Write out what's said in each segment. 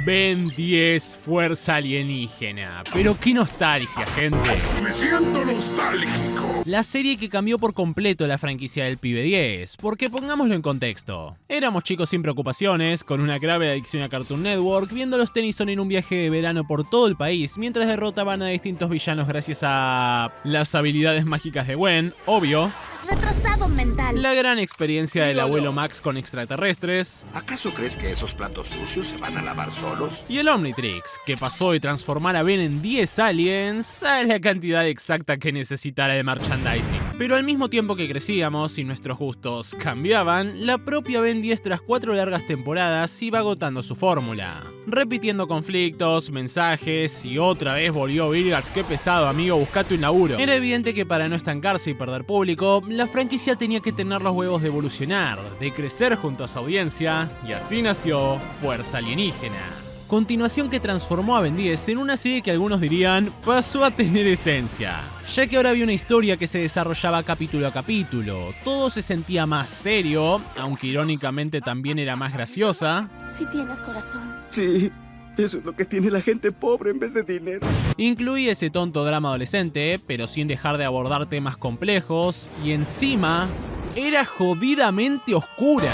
Ben 10 Fuerza Alienígena. Pero qué nostalgia, gente. Me siento nostálgico. La serie que cambió por completo la franquicia del Pibe 10, porque pongámoslo en contexto. Éramos chicos sin preocupaciones, con una grave adicción a Cartoon Network, viendo a los Tennyson en un viaje de verano por todo el país, mientras derrotaban a distintos villanos gracias a las habilidades mágicas de Gwen, obvio. Retrasado mental. La gran experiencia del abuelo Max con extraterrestres. ¿Acaso crees que esos platos sucios se van a lavar solos? Y el Omnitrix, que pasó de transformar a Ben en 10 aliens a la cantidad exacta que necesitara el merchandising. Pero al mismo tiempo que crecíamos y nuestros gustos cambiaban, la propia Ben 10 tras 4 largas temporadas iba agotando su fórmula. Repitiendo conflictos, mensajes y otra vez volvió Vilgax. Qué pesado, amigo, buscate un laburo. Era evidente que para no estancarse y perder público, la franquicia tenía que tener los huevos de evolucionar, de crecer junto a su audiencia, y así nació Fuerza Alienígena. Continuación que transformó a Ben 10 en una serie que algunos dirían pasó a tener esencia, ya que ahora había una historia que se desarrollaba capítulo a capítulo, todo se sentía más serio, aunque irónicamente también era más graciosa. Si tienes corazón. Sí, eso es lo que tiene la gente pobre en vez de dinero. Incluía ese tonto drama adolescente, pero sin dejar de abordar temas complejos, y encima era jodidamente oscura.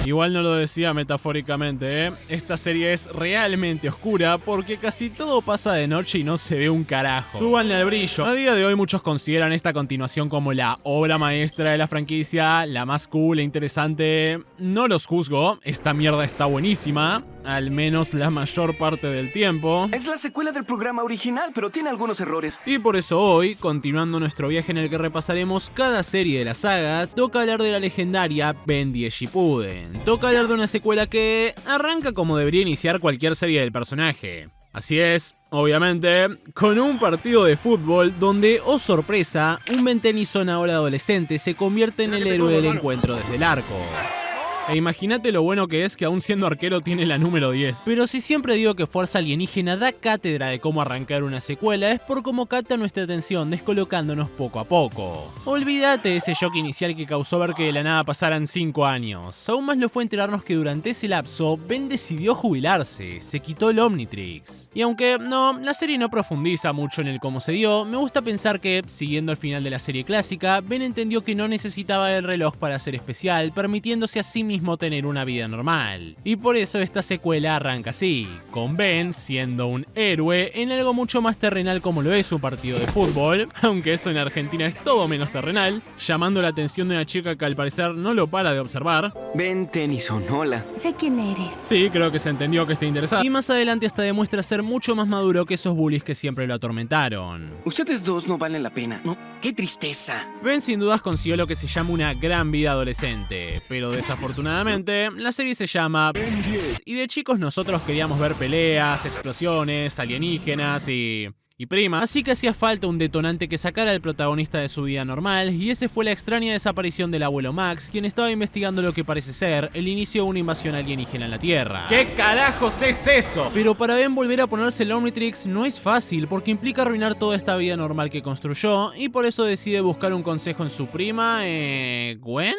Igual no lo decía metafóricamente, ¿eh? Esta serie es realmente oscura porque casi todo pasa de noche y no se ve un carajo. Súbanle al brillo. A día de hoy muchos consideran esta continuación como la obra maestra de la franquicia, la más cool e interesante. No los juzgo, esta mierda está buenísima, al menos la mayor parte del tiempo. Es la secuela del programa original, pero tiene algunos errores. Y por eso hoy, continuando nuestro viaje en el que repasaremos cada serie de la saga, toca hablar de la legendaria Ben 10 Shippuden. Toca hablar de una secuela que arranca como debería iniciar cualquier serie del personaje. Así es, obviamente, con un partido de fútbol donde, oh sorpresa, un Ben Tennyson ahora adolescente se convierte en el héroe del encuentro desde el arco. E imagínate lo bueno que es que aún siendo arquero tiene la número 10. Pero si siempre digo que Fuerza Alienígena da cátedra de cómo arrancar una secuela, es por cómo capta nuestra atención descolocándonos poco a poco. Olvídate de ese shock inicial que causó ver que de la nada pasaran 5 años. Aún más lo fue enterarnos que durante ese lapso, Ben decidió jubilarse, se quitó el Omnitrix. Y aunque no, la serie no profundiza mucho en el cómo se dio, me gusta pensar que, siguiendo el final de la serie clásica, Ben entendió que no necesitaba el reloj para ser especial, permitiéndose a sí mismo tener una vida normal. Y por eso esta secuela arranca así, con Ben siendo un héroe en algo mucho más terrenal como lo es un partido de fútbol, aunque eso en Argentina es todo menos terrenal, llamando la atención de una chica que al parecer no lo para de observar. Ben Tennyson, hola. Sé quién eres. Sí, creo que se entendió que está interesado. Y más adelante hasta demuestra ser mucho más maduro que esos bullies que siempre lo atormentaron. Ustedes dos no valen la pena. No, qué tristeza. Ben sin dudas consiguió lo que se llama una gran vida adolescente, pero desafortunadamente la serie se llama Ben 10 y de chicos nosotros queríamos ver peleas, explosiones, alienígenas y primas, así que hacía falta un detonante que sacara al protagonista de su vida normal, y ese fue la extraña desaparición del abuelo Max, quien estaba investigando lo que parece ser el inicio de una invasión alienígena en la Tierra. ¿Qué carajos es eso? Pero para Ben volver a ponerse el Omnitrix no es fácil, porque implica arruinar toda esta vida normal que construyó, y por eso decide buscar un consejo en su prima, ¿Gwen?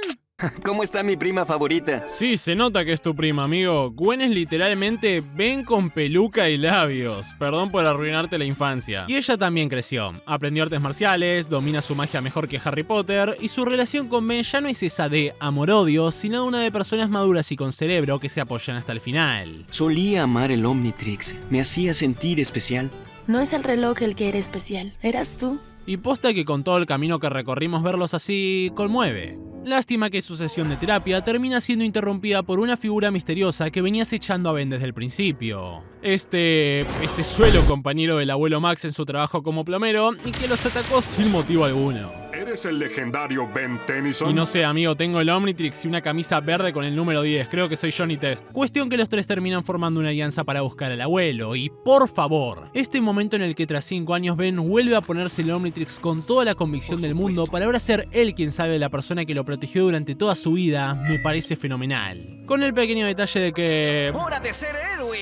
¿Cómo está mi prima favorita? Sí, se nota que es tu prima, amigo. Gwen es literalmente Ben con peluca y labios. Perdón por arruinarte la infancia. Y ella también creció. Aprendió artes marciales, domina su magia mejor que Harry Potter, y su relación con Ben ya no es esa de amor-odio, sino una de personas maduras y con cerebro que se apoyan hasta el final. Solía amar el Omnitrix. Me hacía sentir especial. No es el reloj el que era especial, eras tú. Y posta que con todo el camino que recorrimos verlos así conmueve. Lástima que su sesión de terapia termina siendo interrumpida por una figura misteriosa que venía acechando a Ben desde el principio. Ese suelo compañero del abuelo Max en su trabajo como plomero y que los atacó sin motivo alguno. ¿Eres el legendario Ben Tennyson? Y no sé, amigo, tengo el Omnitrix y una camisa verde con el número 10, creo que soy Johnny Test. Cuestión que los tres terminan formando una alianza para buscar al abuelo, y por favor, este momento en el que tras 5 años Ben vuelve a ponerse el Omnitrix con toda la convicción del mundo para ahora ser él quien salve a la persona que lo protegió durante toda su vida, me parece fenomenal. Con el pequeño detalle de que... ¡Hora de ser héroe!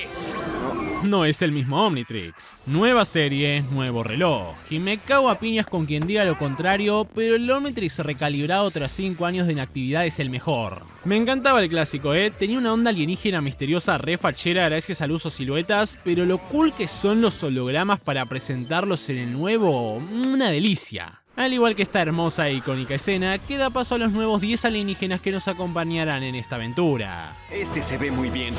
no es el mismo Omnitrix. Nueva serie, nuevo reloj. Y me cago a piñas con quien diga lo contrario, pero el Omnitrix recalibrado tras 5 años de inactividad es el mejor. Me encantaba el clásico, tenía una onda alienígena misteriosa re fachera gracias al uso siluetas, pero lo cool que son los hologramas para presentarlos en el nuevo, una delicia. Al igual que esta hermosa e icónica escena, que da paso a los nuevos 10 alienígenas que nos acompañarán en esta aventura. Este se ve muy bien.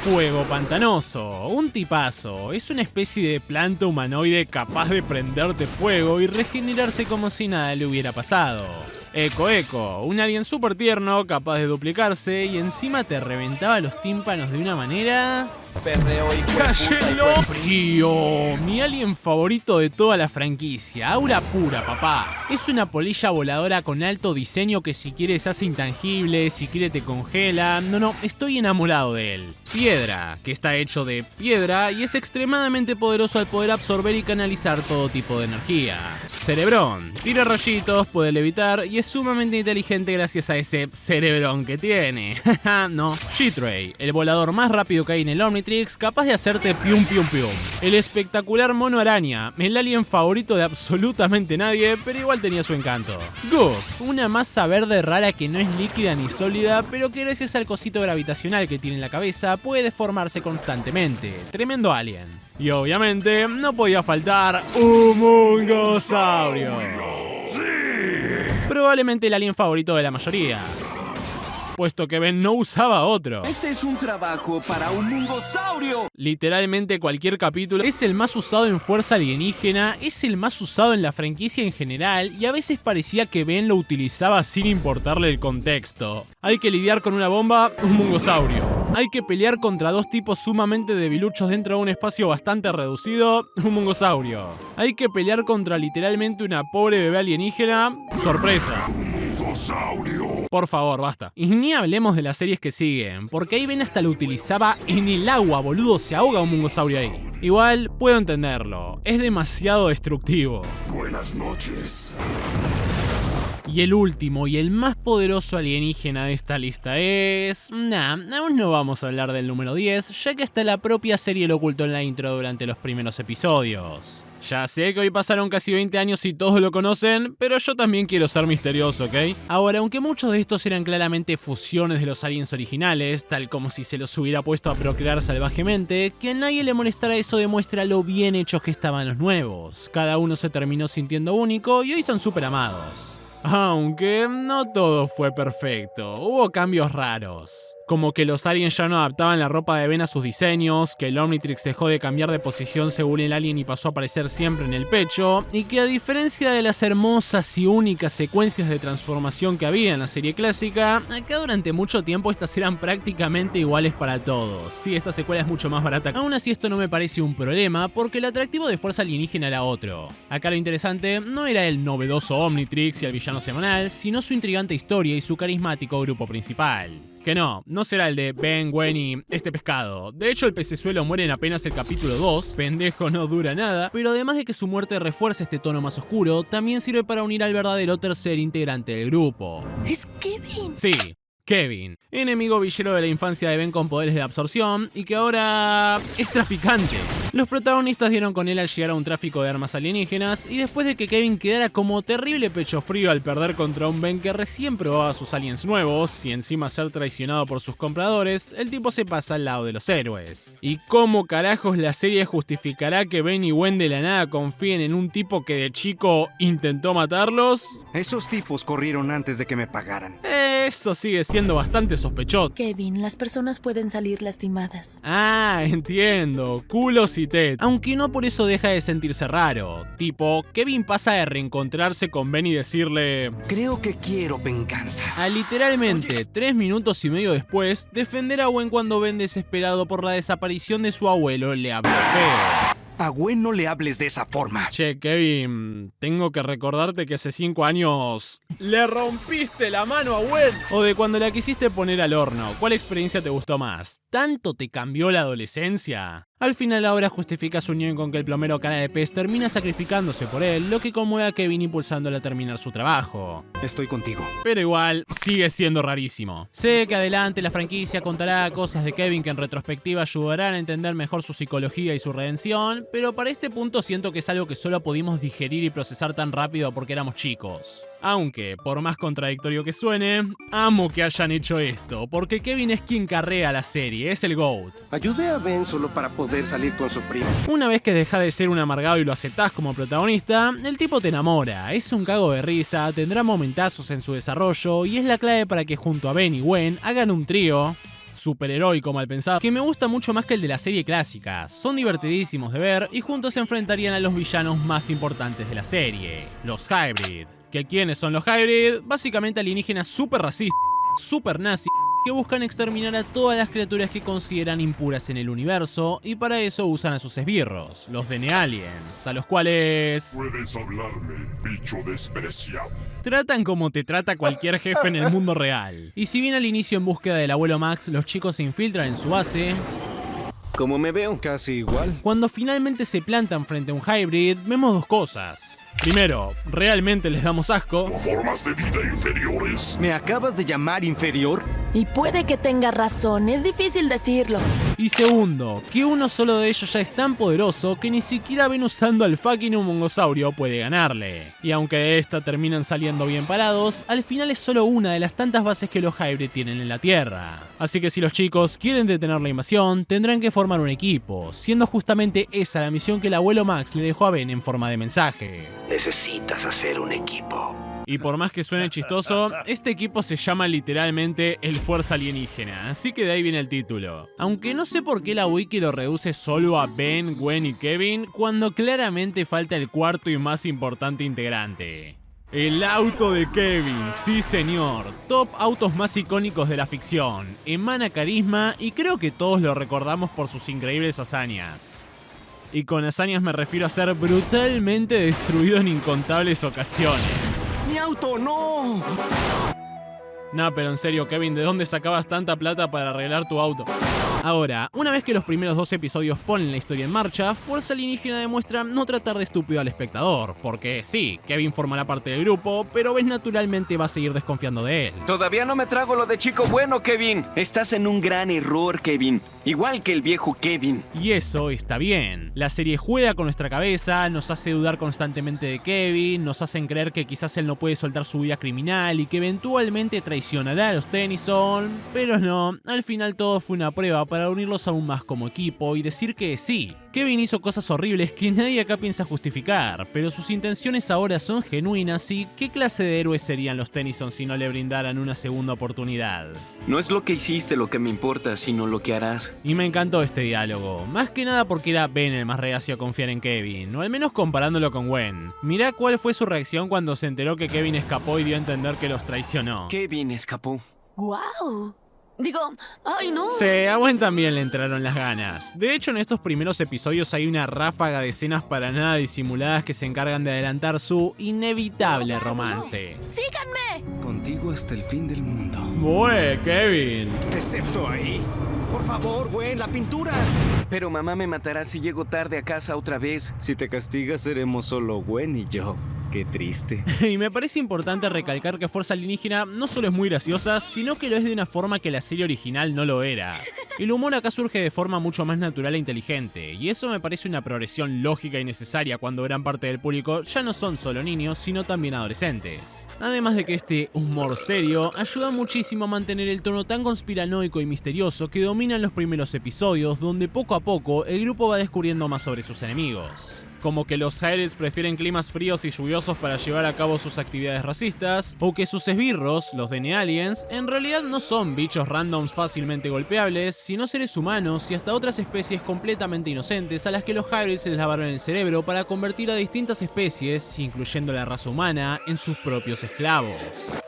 Fuego Pantanoso, un tipazo, es una especie de planta humanoide capaz de prenderte fuego y regenerarse como si nada le hubiera pasado. Eco, un alien súper tierno, capaz de duplicarse y encima te reventaba los tímpanos de una manera... Perreo y ¡Cállenlo! ¡Frío! Mi alien favorito de toda la franquicia, aura pura, papá. Es una polilla voladora con alto diseño que si quiere se hace intangible, si quiere te congela. No, estoy enamorado de él. Piedra, que está hecho de piedra y es extremadamente poderoso al poder absorber y canalizar todo tipo de energía. Cerebrón, tira rayitos, puede levitar y es sumamente inteligente gracias a ese cerebrón que tiene. No. G-Ray, el volador más rápido que hay en el Omnitrix, capaz de hacerte pium pium pium. El espectacular mono araña, el alien favorito de absolutamente nadie, pero igual tenía su encanto. Goop, una masa verde rara que no es líquida ni sólida, pero que gracias al cosito gravitacional que tiene en la cabeza puede deformarse constantemente. Tremendo alien. Y obviamente no podía faltar un mungosaurio. Probablemente el alien favorito de la mayoría, puesto que Ben no usaba otro. Este es un trabajo para un mungosaurio. Literalmente cualquier capítulo es el más usado en Fuerza Alienígena, es el más usado en la franquicia en general y a veces parecía que Ben lo utilizaba sin importarle el contexto. Hay que lidiar con una bomba, un mungosaurio. Hay que pelear contra dos tipos sumamente debiluchos dentro de un espacio bastante reducido, un mungosaurio. Hay que pelear contra literalmente una pobre bebé alienígena, sorpresa. Por favor, basta. Y ni hablemos de las series que siguen, porque ahí Ben hasta lo utilizaba en el agua, boludo, se ahoga un mungosaurio ahí. Igual, puedo entenderlo, es demasiado destructivo. Buenas noches. Y el último y el más poderoso alienígena de esta lista es... aún no vamos a hablar del número 10, ya que hasta la propia serie lo ocultó en la intro durante los primeros episodios. Ya sé que hoy pasaron casi 20 años y todos lo conocen, pero yo también quiero ser misterioso, ¿ok? Ahora, aunque muchos de estos eran claramente fusiones de los aliens originales, tal como si se los hubiera puesto a procrear salvajemente, que a nadie le molestara eso demuestra lo bien hechos que estaban los nuevos. Cada uno se terminó sintiendo único y hoy son súper amados. Aunque no todo fue perfecto, hubo cambios raros. Como que los aliens ya no adaptaban la ropa de Ben a sus diseños, que el Omnitrix dejó de cambiar de posición según el alien y pasó a aparecer siempre en el pecho, y que a diferencia de las hermosas y únicas secuencias de transformación que había en la serie clásica, acá durante mucho tiempo estas eran prácticamente iguales para todos. Sí, esta secuela es mucho más barata. Aún así esto no me parece un problema, porque el atractivo de Fuerza Alienígena era otro. Acá lo interesante no era el novedoso Omnitrix y el villano semanal, sino su intrigante historia y su carismático grupo principal. Que no será el de Ben, Gwen y este pescado. De hecho, el pecesuelo muere en apenas el capítulo 2, pendejo no dura nada, pero además de que su muerte refuerza este tono más oscuro, también sirve para unir al verdadero tercer integrante del grupo. ¿Es Kevin? Sí, Kevin, enemigo villero de la infancia de Ben con poderes de absorción y que ahora es traficante. Los protagonistas dieron con él al llegar a un tráfico de armas alienígenas y después de que Kevin quedara como terrible pecho frío al perder contra un Ben que recién probaba sus aliens nuevos y encima ser traicionado por sus compradores, el tipo se pasa al lado de los héroes. ¿Y cómo carajos la serie justificará que Ben y Gwen de la nada confíen en un tipo que de chico intentó matarlos? Esos tipos corrieron antes de que me pagaran. Eso sigue siendo bastante sospechoso. Kevin, las personas pueden salir lastimadas. Ah, entiendo, culos y tet. Aunque no por eso deja de sentirse raro. Tipo, Kevin pasa de reencontrarse con Ben y decirle... Creo que quiero venganza. A literalmente 3 minutos y medio después, defender a Gwen cuando Ben, desesperado por la desaparición de su abuelo, le habló feo. A Gwen no le hables de esa forma. Che, Kevin, tengo que recordarte que hace 5 años le rompiste la mano a Gwen. O de cuando la quisiste poner al horno. ¿Cuál experiencia te gustó más? ¿Tanto te cambió la adolescencia? Al final la obra justifica su unión con que el plomero cara de pez termina sacrificándose por él, lo que conmueve a Kevin impulsándole a terminar su trabajo. Estoy contigo. Pero igual, sigue siendo rarísimo. Sé que adelante la franquicia contará cosas de Kevin que en retrospectiva ayudarán a entender mejor su psicología y su redención, pero para este punto siento que es algo que solo pudimos digerir y procesar tan rápido porque éramos chicos. Aunque, por más contradictorio que suene, amo que hayan hecho esto, porque Kevin es quien carrea la serie, es el GOAT. Ayudé a Ben solo para poder salir con su primo. Una vez que deja de ser un amargado y lo aceptás como protagonista, el tipo te enamora, es un cago de risa, tendrá momentazos en su desarrollo y es la clave para que junto a Ben y Gwen hagan un trío superheroico mal pensado, que me gusta mucho más que el de la serie clásica. Son divertidísimos de ver y juntos se enfrentarían a los villanos más importantes de la serie, los Hybrid. ¿Que quiénes son los Hybrid? Básicamente alienígenas super racistas, super nazis, que buscan exterminar a todas las criaturas que consideran impuras en el universo y para eso usan a sus esbirros, los Denealiens, a los cuales... Puedes hablarme, bicho despreciable. Tratan como te trata cualquier jefe en el mundo real. Y si bien al inicio en búsqueda del abuelo Max los chicos se infiltran en su base... ¿Cómo me veo? Casi igual. Cuando finalmente se plantan frente a un Hybrid, vemos dos cosas. Primero, realmente les damos asco. Formas de vida inferiores. ¿Me acabas de llamar inferior? Y puede que tenga razón, es difícil decirlo. Y segundo, que uno solo de ellos ya es tan poderoso que ni siquiera ven usando al fucking homongosaurio puede ganarle. Y aunque de esta terminan saliendo bien parados, al final es solo una de las tantas bases que los Hybrid tienen en la Tierra. Así que si los chicos quieren detener la invasión, tendrán que formar un equipo, siendo justamente esa la misión que el abuelo Max le dejó a Ben en forma de mensaje. Necesitas hacer un equipo. Y por más que suene chistoso, este equipo se llama literalmente el Fuerza Alienígena, así que de ahí viene el título. Aunque no sé por qué la wiki lo reduce solo a Ben, Gwen y Kevin, cuando claramente falta el cuarto y más importante integrante. El auto de Kevin, sí señor, top autos más icónicos de la ficción, emana carisma y creo que todos lo recordamos por sus increíbles hazañas. Y con hazañas me refiero a ser brutalmente destruido en incontables ocasiones. ¡Mi auto, no! Nah, pero en serio, Kevin, ¿de dónde sacabas tanta plata para arreglar tu auto? Ahora, una vez que los primeros 2 episodios ponen la historia en marcha, Fuerza Alienígena demuestra no tratar de estúpido al espectador, porque sí, Kevin formará parte del grupo, pero Ben naturalmente va a seguir desconfiando de él. Todavía no me trago lo de chico bueno, Kevin. Estás en un gran error, Kevin. Igual que el viejo Kevin. Y eso está bien. La serie juega con nuestra cabeza, nos hace dudar constantemente de Kevin, nos hacen creer que quizás él no puede soltar su vida criminal y que eventualmente traicionará a los Tennyson, pero no, al final todo fue una prueba para unirlos aún más como equipo y decir que sí, Kevin hizo cosas horribles que nadie acá piensa justificar, pero sus intenciones ahora son genuinas y ¿qué clase de héroes serían los Tennyson si no le brindaran una segunda oportunidad? No es lo que hiciste lo que me importa, sino lo que harás. Y me encantó este diálogo, más que nada porque era Ben el más reacio a confiar en Kevin, o al menos comparándolo con Gwen. Mirá cuál fue su reacción cuando se enteró que Kevin escapó y dio a entender que los traicionó. Kevin escapó. ¡Guau! Digo, ¡ay no! Sí, a Gwen también le entraron las ganas. De hecho, en estos primeros episodios hay una ráfaga de escenas para nada disimuladas que se encargan de adelantar su inevitable romance. ¡Síganme! Contigo hasta el fin del mundo. ¡Bue, Kevin! Excepto ahí. Por favor, Gwen, la pintura. Pero mamá me matará si llego tarde a casa otra vez. Si te castigas, seremos solo Gwen y yo. Qué triste. Y me parece importante recalcar que Fuerza Alienígena no solo es muy graciosa, sino que lo es de una forma que la serie original no lo era. El humor acá surge de forma mucho más natural e inteligente, y eso me parece una progresión lógica y necesaria cuando gran parte del público ya no son solo niños, sino también adolescentes. Además de que este humor serio ayuda muchísimo a mantener el tono tan conspiranoico y misterioso que domina en los primeros episodios, donde poco a poco el grupo va descubriendo más sobre sus enemigos. Como que los Hybrids prefieren climas fríos y lluviosos para llevar a cabo sus actividades racistas, o que sus esbirros, los Denealiens, en realidad no son bichos randoms fácilmente golpeables, sino seres humanos y hasta otras especies completamente inocentes a las que los Hybrids se les lavaron el cerebro para convertir a distintas especies, incluyendo la raza humana, en sus propios esclavos.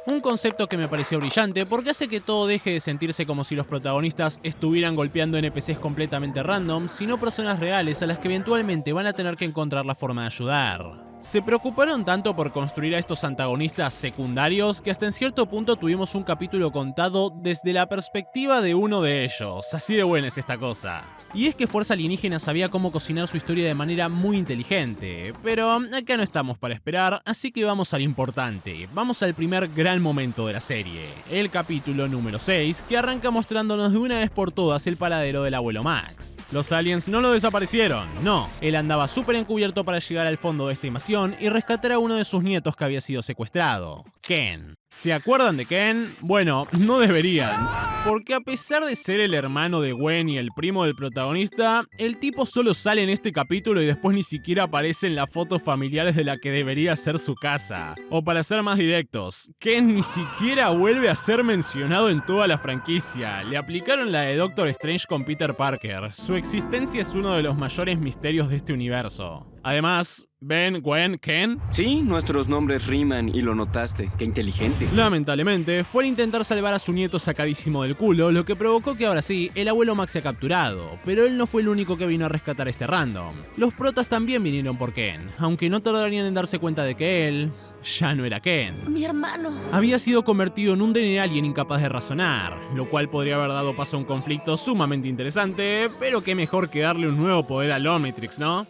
Un concepto que me pareció brillante porque hace que todo deje de sentirse como si los protagonistas estuvieran golpeando NPCs completamente random, sino personas reales a las que eventualmente van a tener que encontrar la forma de ayudar. Se preocuparon tanto por construir a estos antagonistas secundarios que hasta en cierto punto tuvimos un capítulo contado desde la perspectiva de uno de ellos. Así de buena es esta cosa. Y es que Fuerza Alienígena sabía cómo cocinar su historia de manera muy inteligente, pero acá no estamos para esperar, así que vamos al importante. Vamos al primer gran momento de la serie, el capítulo número 6, que arranca mostrándonos de una vez por todas el paradero del abuelo Max. Los aliens no lo desaparecieron, no. Él andaba súper encubierto para llegar al fondo de esta invasión y rescatar a uno de sus nietos que había sido secuestrado, Ken. ¿Se acuerdan de Ken? Bueno, no deberían, porque a pesar de ser el hermano de Gwen y el primo del protagonista, el tipo solo sale en este capítulo y después ni siquiera aparece en las fotos familiares de la que debería ser su casa. O para ser más directos, Ken ni siquiera vuelve a ser mencionado en toda la franquicia. Le aplicaron la de Doctor Strange con Peter Parker. Su existencia es uno de los mayores misterios de este universo. Además, Ben, Gwen, Ken. Sí, nuestros nombres riman y lo notaste. Qué inteligente. Lamentablemente, fue al intentar salvar a su nieto sacadísimo del culo, lo que provocó que ahora sí, el abuelo Max sea capturado. Pero él no fue el único que vino a rescatar a este random. Los protas también vinieron por Ken, aunque no tardarían en darse cuenta de que él ya no era Ken. Mi hermano. Había sido convertido en un DNA alien incapaz de razonar, lo cual podría haber dado paso a un conflicto sumamente interesante, pero qué mejor que darle un nuevo poder al Omnitrix, ¿no?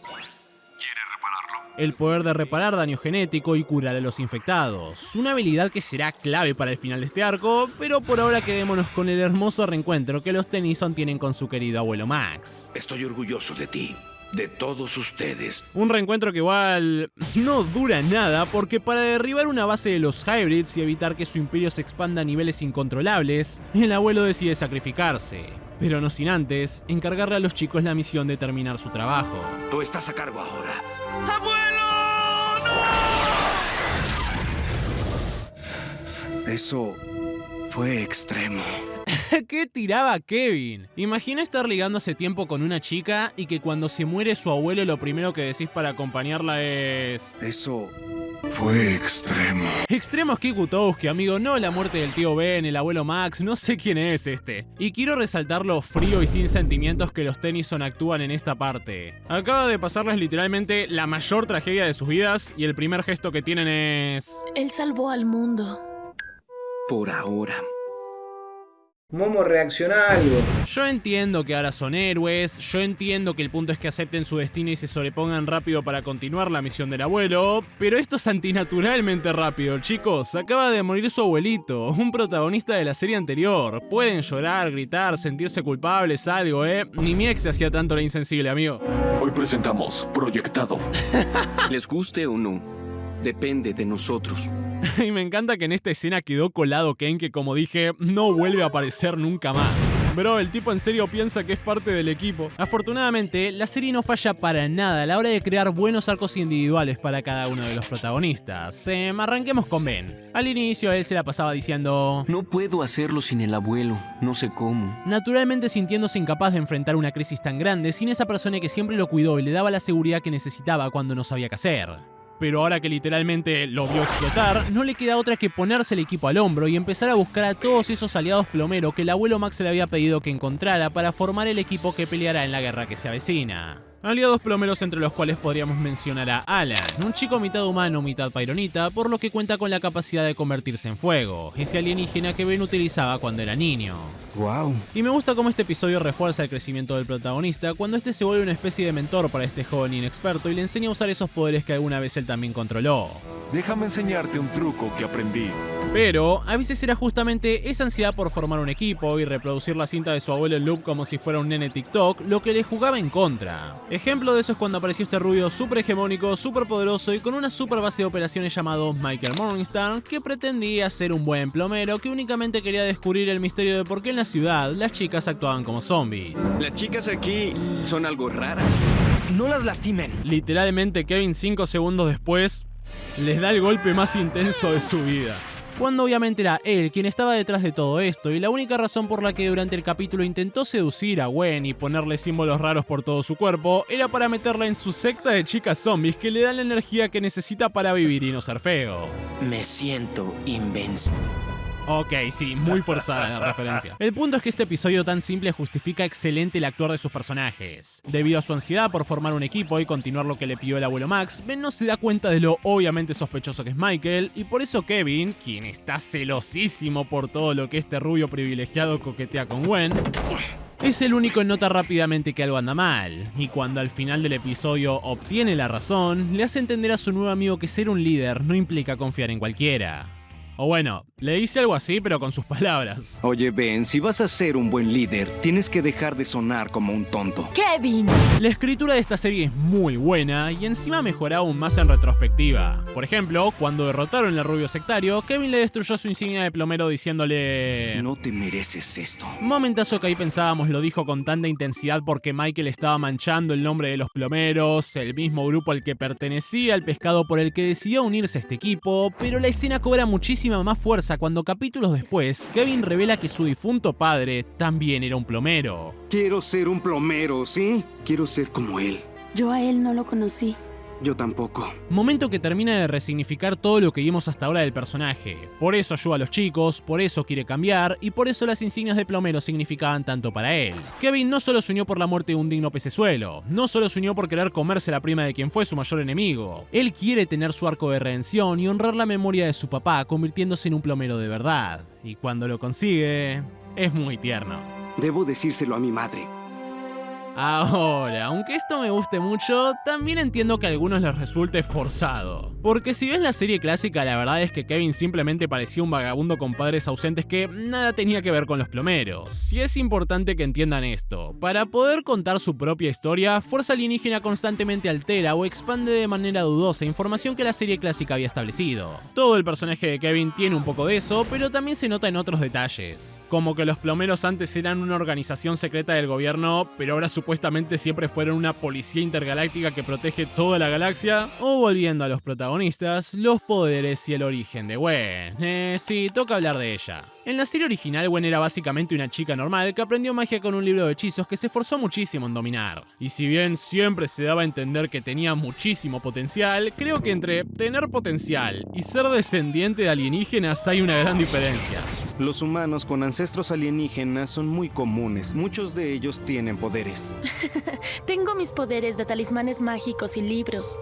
El poder de reparar daño genético y curar a los infectados. Una habilidad que será clave para el final de este arco, pero por ahora quedémonos con el hermoso reencuentro que los Tennyson tienen con su querido abuelo Max. Estoy orgulloso de ti, de todos ustedes. Un reencuentro que igual no dura nada, porque para derribar una base de los Hybrids y evitar que su imperio se expanda a niveles incontrolables, el abuelo decide sacrificarse. Pero no sin antes encargarle a los chicos la misión de terminar su trabajo. Tú estás a cargo ahora. Eso fue extremo. ¿Qué tiraba Kevin? Imagina estar ligando hace tiempo con una chica y que cuando se muere su abuelo lo primero que decís para acompañarla es... Eso Fue extremo. Extremos Kikutowski, amigo, no la muerte del tío Ben, el abuelo Max, no sé quién es este. Y quiero resaltar lo frío y sin sentimientos que los Tennyson actúan en esta parte. Acaba de pasarles literalmente la mayor tragedia de sus vidas y el primer gesto que tienen es... Él salvó al mundo. Por ahora. Momo, reacciona a algo. Yo entiendo que ahora son héroes, yo entiendo que el punto es que acepten su destino y se sobrepongan rápido para continuar la misión del abuelo, pero esto es antinaturalmente rápido, chicos. Acaba de morir su abuelito, un protagonista de la serie anterior. Pueden llorar, gritar, sentirse culpables, algo, Ni mi ex se hacía tanto la insensible, amigo. Hoy presentamos Proyectado. Les guste o no, depende de nosotros. Y me encanta que en esta escena quedó colado Ken, que como dije, no vuelve a aparecer nunca más. Bro, el tipo en serio piensa que es parte del equipo. Afortunadamente, la serie no falla para nada a la hora de crear buenos arcos individuales para cada uno de los protagonistas. Arranquemos con Ben. Al inicio él se la pasaba diciendo... No puedo hacerlo sin el abuelo, no sé cómo. Naturalmente sintiéndose incapaz de enfrentar una crisis tan grande sin esa persona que siempre lo cuidó y le daba la seguridad que necesitaba cuando no sabía qué hacer. Pero ahora que literalmente lo vio explotar, no le queda otra que ponerse el equipo al hombro y empezar a buscar a todos esos aliados plomero que el abuelo Max le había pedido que encontrara para formar el equipo que peleará en la guerra que se avecina. Aliados plomeros entre los cuales podríamos mencionar a Alan, un chico mitad humano, mitad pyronita, por lo que cuenta con la capacidad de convertirse en fuego, ese alienígena que Ben utilizaba cuando era niño. Wow. Y me gusta cómo este episodio refuerza el crecimiento del protagonista cuando este se vuelve una especie de mentor para este joven inexperto y le enseña a usar esos poderes que alguna vez él también controló. Déjame enseñarte un truco que aprendí. Pero a veces era justamente esa ansiedad por formar un equipo y reproducir la cinta de su abuelo en loop como si fuera un nene TikTok lo que le jugaba en contra. Ejemplo de eso es cuando apareció este rubio súper hegemónico, súper poderoso y con una super base de operaciones llamado Michael Morningstar, que pretendía ser un buen plomero que únicamente quería descubrir el misterio de por qué en la ciudad las chicas actuaban como zombies. Las chicas aquí son algo raras. No las lastimen. Literalmente Kevin 5 segundos después les da el golpe más intenso de su vida. Cuando obviamente era él quien estaba detrás de todo esto y la única razón por la que durante el capítulo intentó seducir a Gwen y ponerle símbolos raros por todo su cuerpo era para meterla en su secta de chicas zombies que le dan la energía que necesita para vivir y no ser feo. Me siento invencible. Ok, sí, muy forzada la referencia. El punto es que este episodio tan simple justifica excelente el actuar de sus personajes. Debido a su ansiedad por formar un equipo y continuar lo que le pidió el abuelo Max, Ben no se da cuenta de lo obviamente sospechoso que es Michael, y por eso Kevin, quien está celosísimo por todo lo que este rubio privilegiado coquetea con Gwen, es el único en notar rápidamente que algo anda mal, y cuando al final del episodio obtiene la razón, le hace entender a su nuevo amigo que ser un líder no implica confiar en cualquiera. O bueno, le dice algo así, pero con sus palabras. Oye, Ben, si vas a ser un buen líder, tienes que dejar de sonar como un tonto. ¡Kevin! La escritura de esta serie es muy buena y encima mejora aún más en retrospectiva. Por ejemplo, cuando derrotaron al rubio sectario, Kevin le destruyó su insignia de plomero diciéndole... No te mereces esto. Momentazo que ahí pensábamos lo dijo con tanta intensidad porque Michael estaba manchando el nombre de los plomeros, el mismo grupo al que pertenecía el pescado por el que decidió unirse a este equipo, pero la escena cobra muchísima más fuerza cuando capítulos después Kevin revela que su difunto padre también era un plomero. Quiero ser un plomero, ¿sí? Quiero ser como él. Yo a él no lo conocí. Yo tampoco. Momento que termina de resignificar todo lo que vimos hasta ahora del personaje. Por eso ayuda a los chicos, por eso quiere cambiar y por eso las insignias de plomero significaban tanto para él. Kevin no solo se unió por la muerte de un digno pecesuelo, no solo se unió por querer comerse la prima de quien fue su mayor enemigo. Él quiere tener su arco de redención y honrar la memoria de su papá convirtiéndose en un plomero de verdad. Y cuando lo consigue, es muy tierno. Debo decírselo a mi madre. Ahora, aunque esto me guste mucho, también entiendo que a algunos les resulte forzado. Porque si ves la serie clásica, la verdad es que Kevin simplemente parecía un vagabundo con padres ausentes que nada tenía que ver con los plomeros. Y es importante que entiendan esto. Para poder contar su propia historia, Fuerza Alienígena constantemente altera o expande de manera dudosa información que la serie clásica había establecido. Todo el personaje de Kevin tiene un poco de eso, pero también se nota en otros detalles. Como que los plomeros antes eran una organización secreta del gobierno, pero ahora supuestamente siempre fueron una policía intergaláctica que protege toda la galaxia. O volviendo a los protagonistas, los poderes y el origen de Gwen. Sí, toca hablar de ella. En la serie original, Gwen era básicamente una chica normal que aprendió magia con un libro de hechizos que se esforzó muchísimo en dominar. Y si bien siempre se daba a entender que tenía muchísimo potencial, creo que entre tener potencial y ser descendiente de alienígenas hay una gran diferencia. Los humanos con ancestros alienígenas son muy comunes. Muchos de ellos tienen poderes. Tengo mis poderes de talismanes mágicos y libros.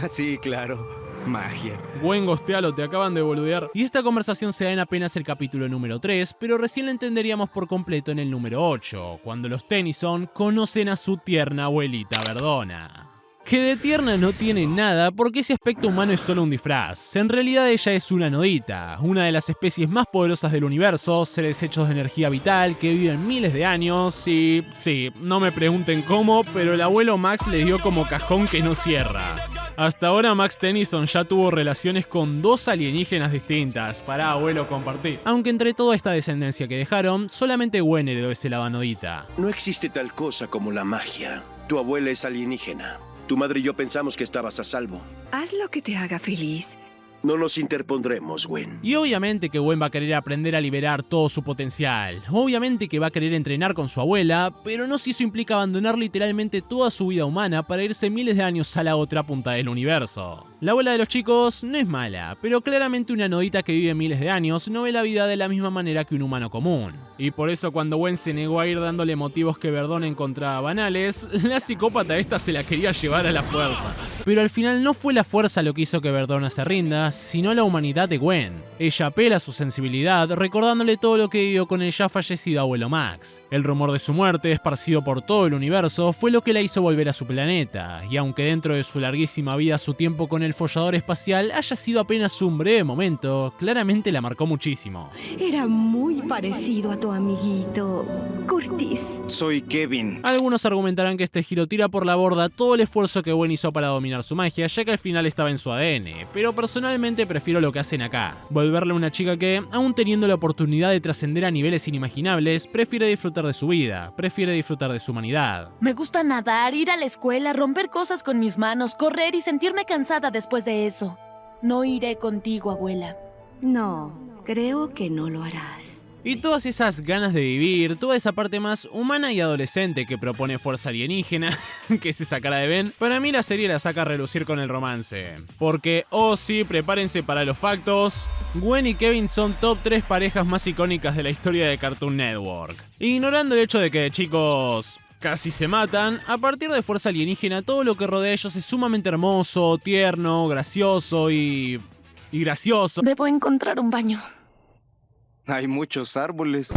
Sí, claro. Magia. Buen gostealo, te acaban de boludear. Y esta conversación se da en apenas el capítulo número 3, pero recién la entenderíamos por completo en el número 8, cuando los Tennyson conocen a su tierna abuelita Verdona. Que de tierna no tiene nada porque ese aspecto humano es solo un disfraz. En realidad ella es una nodita, una de las especies más poderosas del universo, seres hechos de energía vital que viven miles de años y... sí, no me pregunten cómo, pero el abuelo Max le dio como cajón que no cierra. Hasta ahora Max Tennyson ya tuvo relaciones con 2 alienígenas distintas. Pará, abuelo, compartí. Aunque entre toda esta descendencia que dejaron, solamente Gwen heredó ese lado nodita. No existe tal cosa como la magia. Tu abuela es alienígena. Tu madre y yo pensamos que estabas a salvo. Haz lo que te haga feliz. No nos interpondremos, Gwen. Y obviamente que Gwen va a querer aprender a liberar todo su potencial. Obviamente que va a querer entrenar con su abuela, pero no si eso implica abandonar literalmente toda su vida humana para irse miles de años a la otra punta del universo. La abuela de los chicos no es mala, pero claramente una nodita que vive miles de años no ve la vida de la misma manera que un humano común. Y por eso cuando Gwen se negó a ir dándole motivos que Verdona encontraba banales, la psicópata esta se la quería llevar a la fuerza. Pero al final no fue la fuerza lo que hizo que Verdona se rinda, sino la humanidad de Gwen. Ella apela a su sensibilidad, recordándole todo lo que vivió con el ya fallecido abuelo Max. El rumor de su muerte, esparcido por todo el universo, fue lo que la hizo volver a su planeta, y aunque dentro de su larguísima vida su tiempo con el follador espacial haya sido apenas un breve momento, claramente la marcó muchísimo. Era muy parecido a tu amiguito, Curtis. Soy Kevin. Algunos argumentarán que este giro tira por la borda todo el esfuerzo que Gwen hizo para dominar su magia, ya que al final estaba en su ADN, pero personalmente prefiero lo que hacen acá. Volverle a una chica que, aún teniendo la oportunidad de trascender a niveles inimaginables, prefiere disfrutar de su vida, prefiere disfrutar de su humanidad. Me gusta nadar, ir a la escuela, romper cosas con mis manos, correr y sentirme cansada después de eso. No iré contigo, abuela. No, creo que no lo harás. Y todas esas ganas de vivir, toda esa parte más humana y adolescente que propone Fuerza Alienígena, que es esa cara de Ben, para mí la serie la saca a relucir con el romance. Porque, oh sí, prepárense para los factos, Gwen y Kevin son top 3 parejas más icónicas de la historia de Cartoon Network. Ignorando el hecho de que de chicos casi se matan, a partir de Fuerza Alienígena todo lo que rodea a ellos es sumamente hermoso, tierno, gracioso y gracioso. Debo encontrar un baño. Hay muchos árboles.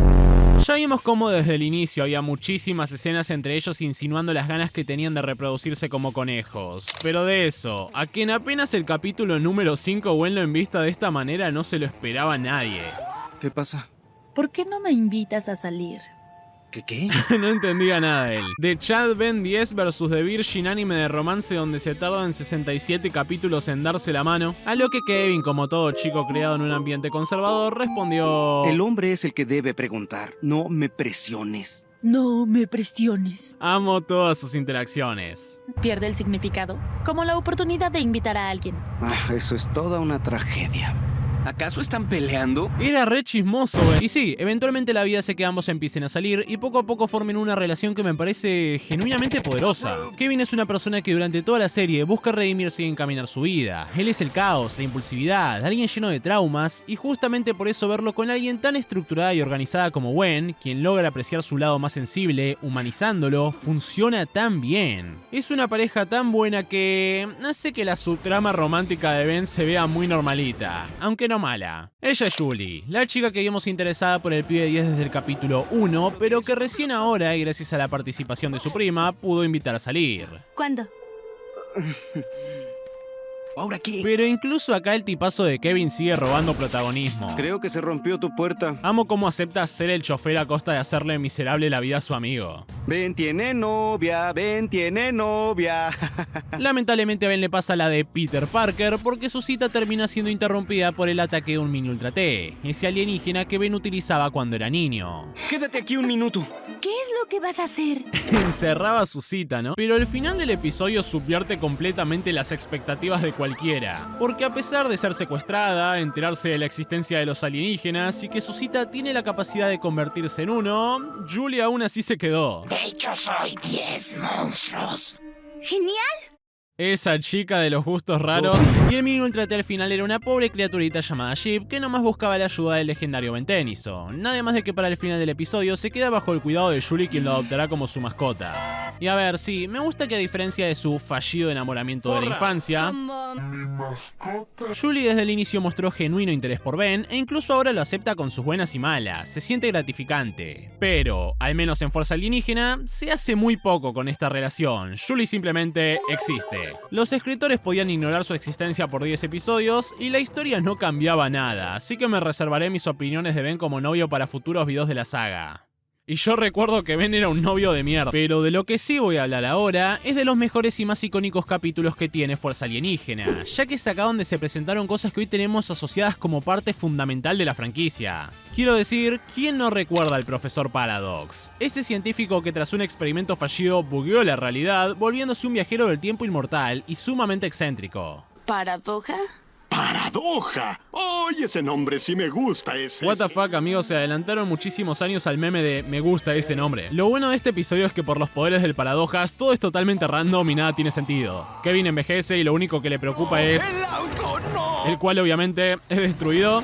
Ya vimos cómo desde el inicio había muchísimas escenas entre ellos insinuando las ganas que tenían de reproducirse como conejos. Pero de eso, a que en apenas el capítulo número 5 Gwen lo envista de esta manera no se lo esperaba nadie. ¿Qué pasa? ¿Por qué no me invitas a salir? ¿Qué? No entendía nada de él. The Chad Ben 10 vs The Virgin, anime de romance donde se tardan 67 capítulos en darse la mano, a lo que Kevin, como todo chico criado en un ambiente conservador, respondió: El hombre es el que debe preguntar, no me presiones. No me presiones. Amo todas sus interacciones. Pierde el significado, como la oportunidad de invitar a alguien. Eso es toda una tragedia. ¿Acaso están peleando? Era re chismoso, Y sí, eventualmente la vida hace que ambos empiecen a salir y poco a poco formen una relación que me parece genuinamente poderosa. Kevin es una persona que durante toda la serie busca redimirse y encaminar su vida. Él es el caos, la impulsividad, alguien lleno de traumas, y justamente por eso verlo con alguien tan estructurada y organizada como Gwen, quien logra apreciar su lado más sensible, humanizándolo, funciona tan bien. Es una pareja tan buena que hace que la subtrama romántica de Ben se vea muy normalita, aunque no mala. Ella es Julie, la chica que vimos interesada por el pibe 10 desde el capítulo 1, pero que recién ahora, y gracias a la participación de su prima, pudo invitar a salir. ¿Cuándo? ¿Ahora qué? Pero incluso acá el tipazo de Kevin sigue robando protagonismo. Creo que se rompió tu puerta. Amo cómo acepta ser el chofer a costa de hacerle miserable la vida a su amigo. Ben tiene novia, Ben tiene novia. Lamentablemente a Ben le pasa la de Peter Parker porque su cita termina siendo interrumpida por el ataque de un mini Ultra T, ese alienígena que Ben utilizaba cuando era niño. Quédate aquí un minuto. ¿Qué es lo que vas a hacer? Encerraba su cita, ¿no? Pero el final del episodio subvierte completamente las expectativas de cualquiera, porque a pesar de ser secuestrada, enterarse de la existencia de los alienígenas y que su cita tiene la capacidad de convertirse en uno, Julie aún así se quedó. De hecho, soy 10 monstruos. ¡Genial! Esa chica de los gustos raros. Y el mini Ultra T al final era una pobre criaturita llamada Sheep que nomás buscaba la ayuda del legendario Ben Tennyson. Nada más de que para el final del episodio se queda bajo el cuidado de Julie, quien lo adoptará como su mascota. Y a ver, sí, me gusta que a diferencia de su fallido enamoramiento de la infancia, Julie desde el inicio mostró genuino interés por Ben e incluso ahora lo acepta con sus buenas y malas. Se siente gratificante. Pero, al menos en Fuerza Alienígena, se hace muy poco con esta relación. Julie simplemente existe. Los escritores podían ignorar su existencia por 10 episodios y la historia no cambiaba nada, así que me reservaré mis opiniones de Ben como novio para futuros videos de la saga. Y yo recuerdo que Ben era un novio de mierda, pero de lo que sí voy a hablar ahora es de los mejores y más icónicos capítulos que tiene Fuerza Alienígena, ya que es acá donde se presentaron cosas que hoy tenemos asociadas como parte fundamental de la franquicia. Quiero decir, ¿quién no recuerda al profesor Paradox? Ese científico que tras un experimento fallido bugueó la realidad, volviéndose un viajero del tiempo inmortal y sumamente excéntrico. ¿Paradoja? ¡Paradoja! ¡Ay, ese nombre sí me gusta ese! What the fuck, amigos, se adelantaron muchísimos años al meme de me gusta ese nombre. Lo bueno de este episodio es que por los poderes del Paradojas, todo es totalmente random y nada tiene sentido. Kevin envejece y lo único que le preocupa es... ¡El auto, no! El cual obviamente es destruido.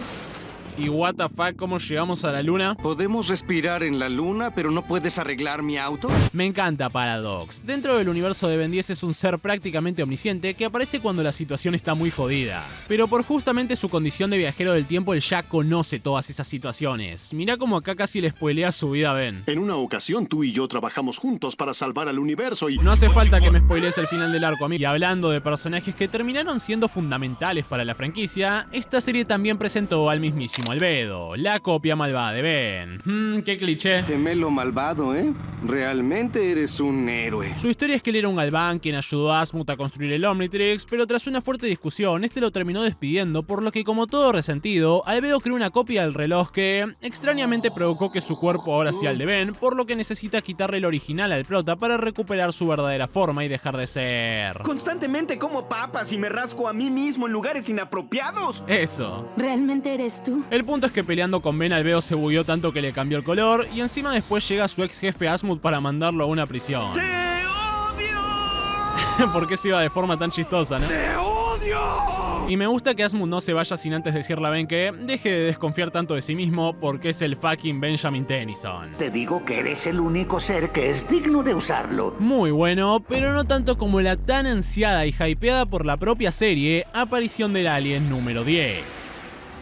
Y what the fuck, ¿cómo llegamos a la luna? Podemos respirar en la luna, pero no puedes arreglar mi auto. Me encanta Paradox. Dentro del universo de Ben 10 es un ser prácticamente omnisciente que aparece cuando la situación está muy jodida. Pero por justamente su condición de viajero del tiempo, él ya conoce todas esas situaciones. Mirá como acá casi le spoilea su vida a Ben. En una ocasión tú y yo trabajamos juntos para salvar al universo y... No hace falta que me spoilees el final del arco, amigo. Y hablando de personajes que terminaron siendo fundamentales para la franquicia, esta serie también presentó al mismísimo Albedo, la copia malvada de Ben. Qué cliché. Gemelo malvado, ¿eh? Realmente eres un héroe. Su historia es que él era un galván quien ayudó a Asmut a construir el Omnitrix, pero tras una fuerte discusión, este lo terminó despidiendo, por lo que como todo resentido, Albedo creó una copia del reloj que extrañamente provocó que su cuerpo ahora sea el de Ben, por lo que necesita quitarle el original al prota para recuperar su verdadera forma y dejar de ser... Constantemente como papas y me rasco a mí mismo en lugares inapropiados. Eso. ¿Realmente eres tú? El punto es que peleando con Ben, Albedo se bugueó tanto que le cambió el color, y encima después llega su ex jefe Asmund para mandarlo a una prisión. ¡Te odio! ¿Por qué se iba de forma tan chistosa, no? ¡Te odio! Y me gusta que Asmund no se vaya sin antes decirle a Ben que deje de desconfiar tanto de sí mismo porque es el fucking Benjamin Tennyson. Te digo que eres el único ser que es digno de usarlo. Muy bueno, pero no tanto como la tan ansiada y hypeada por la propia serie aparición del Alien número 10.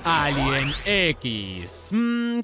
Alien X.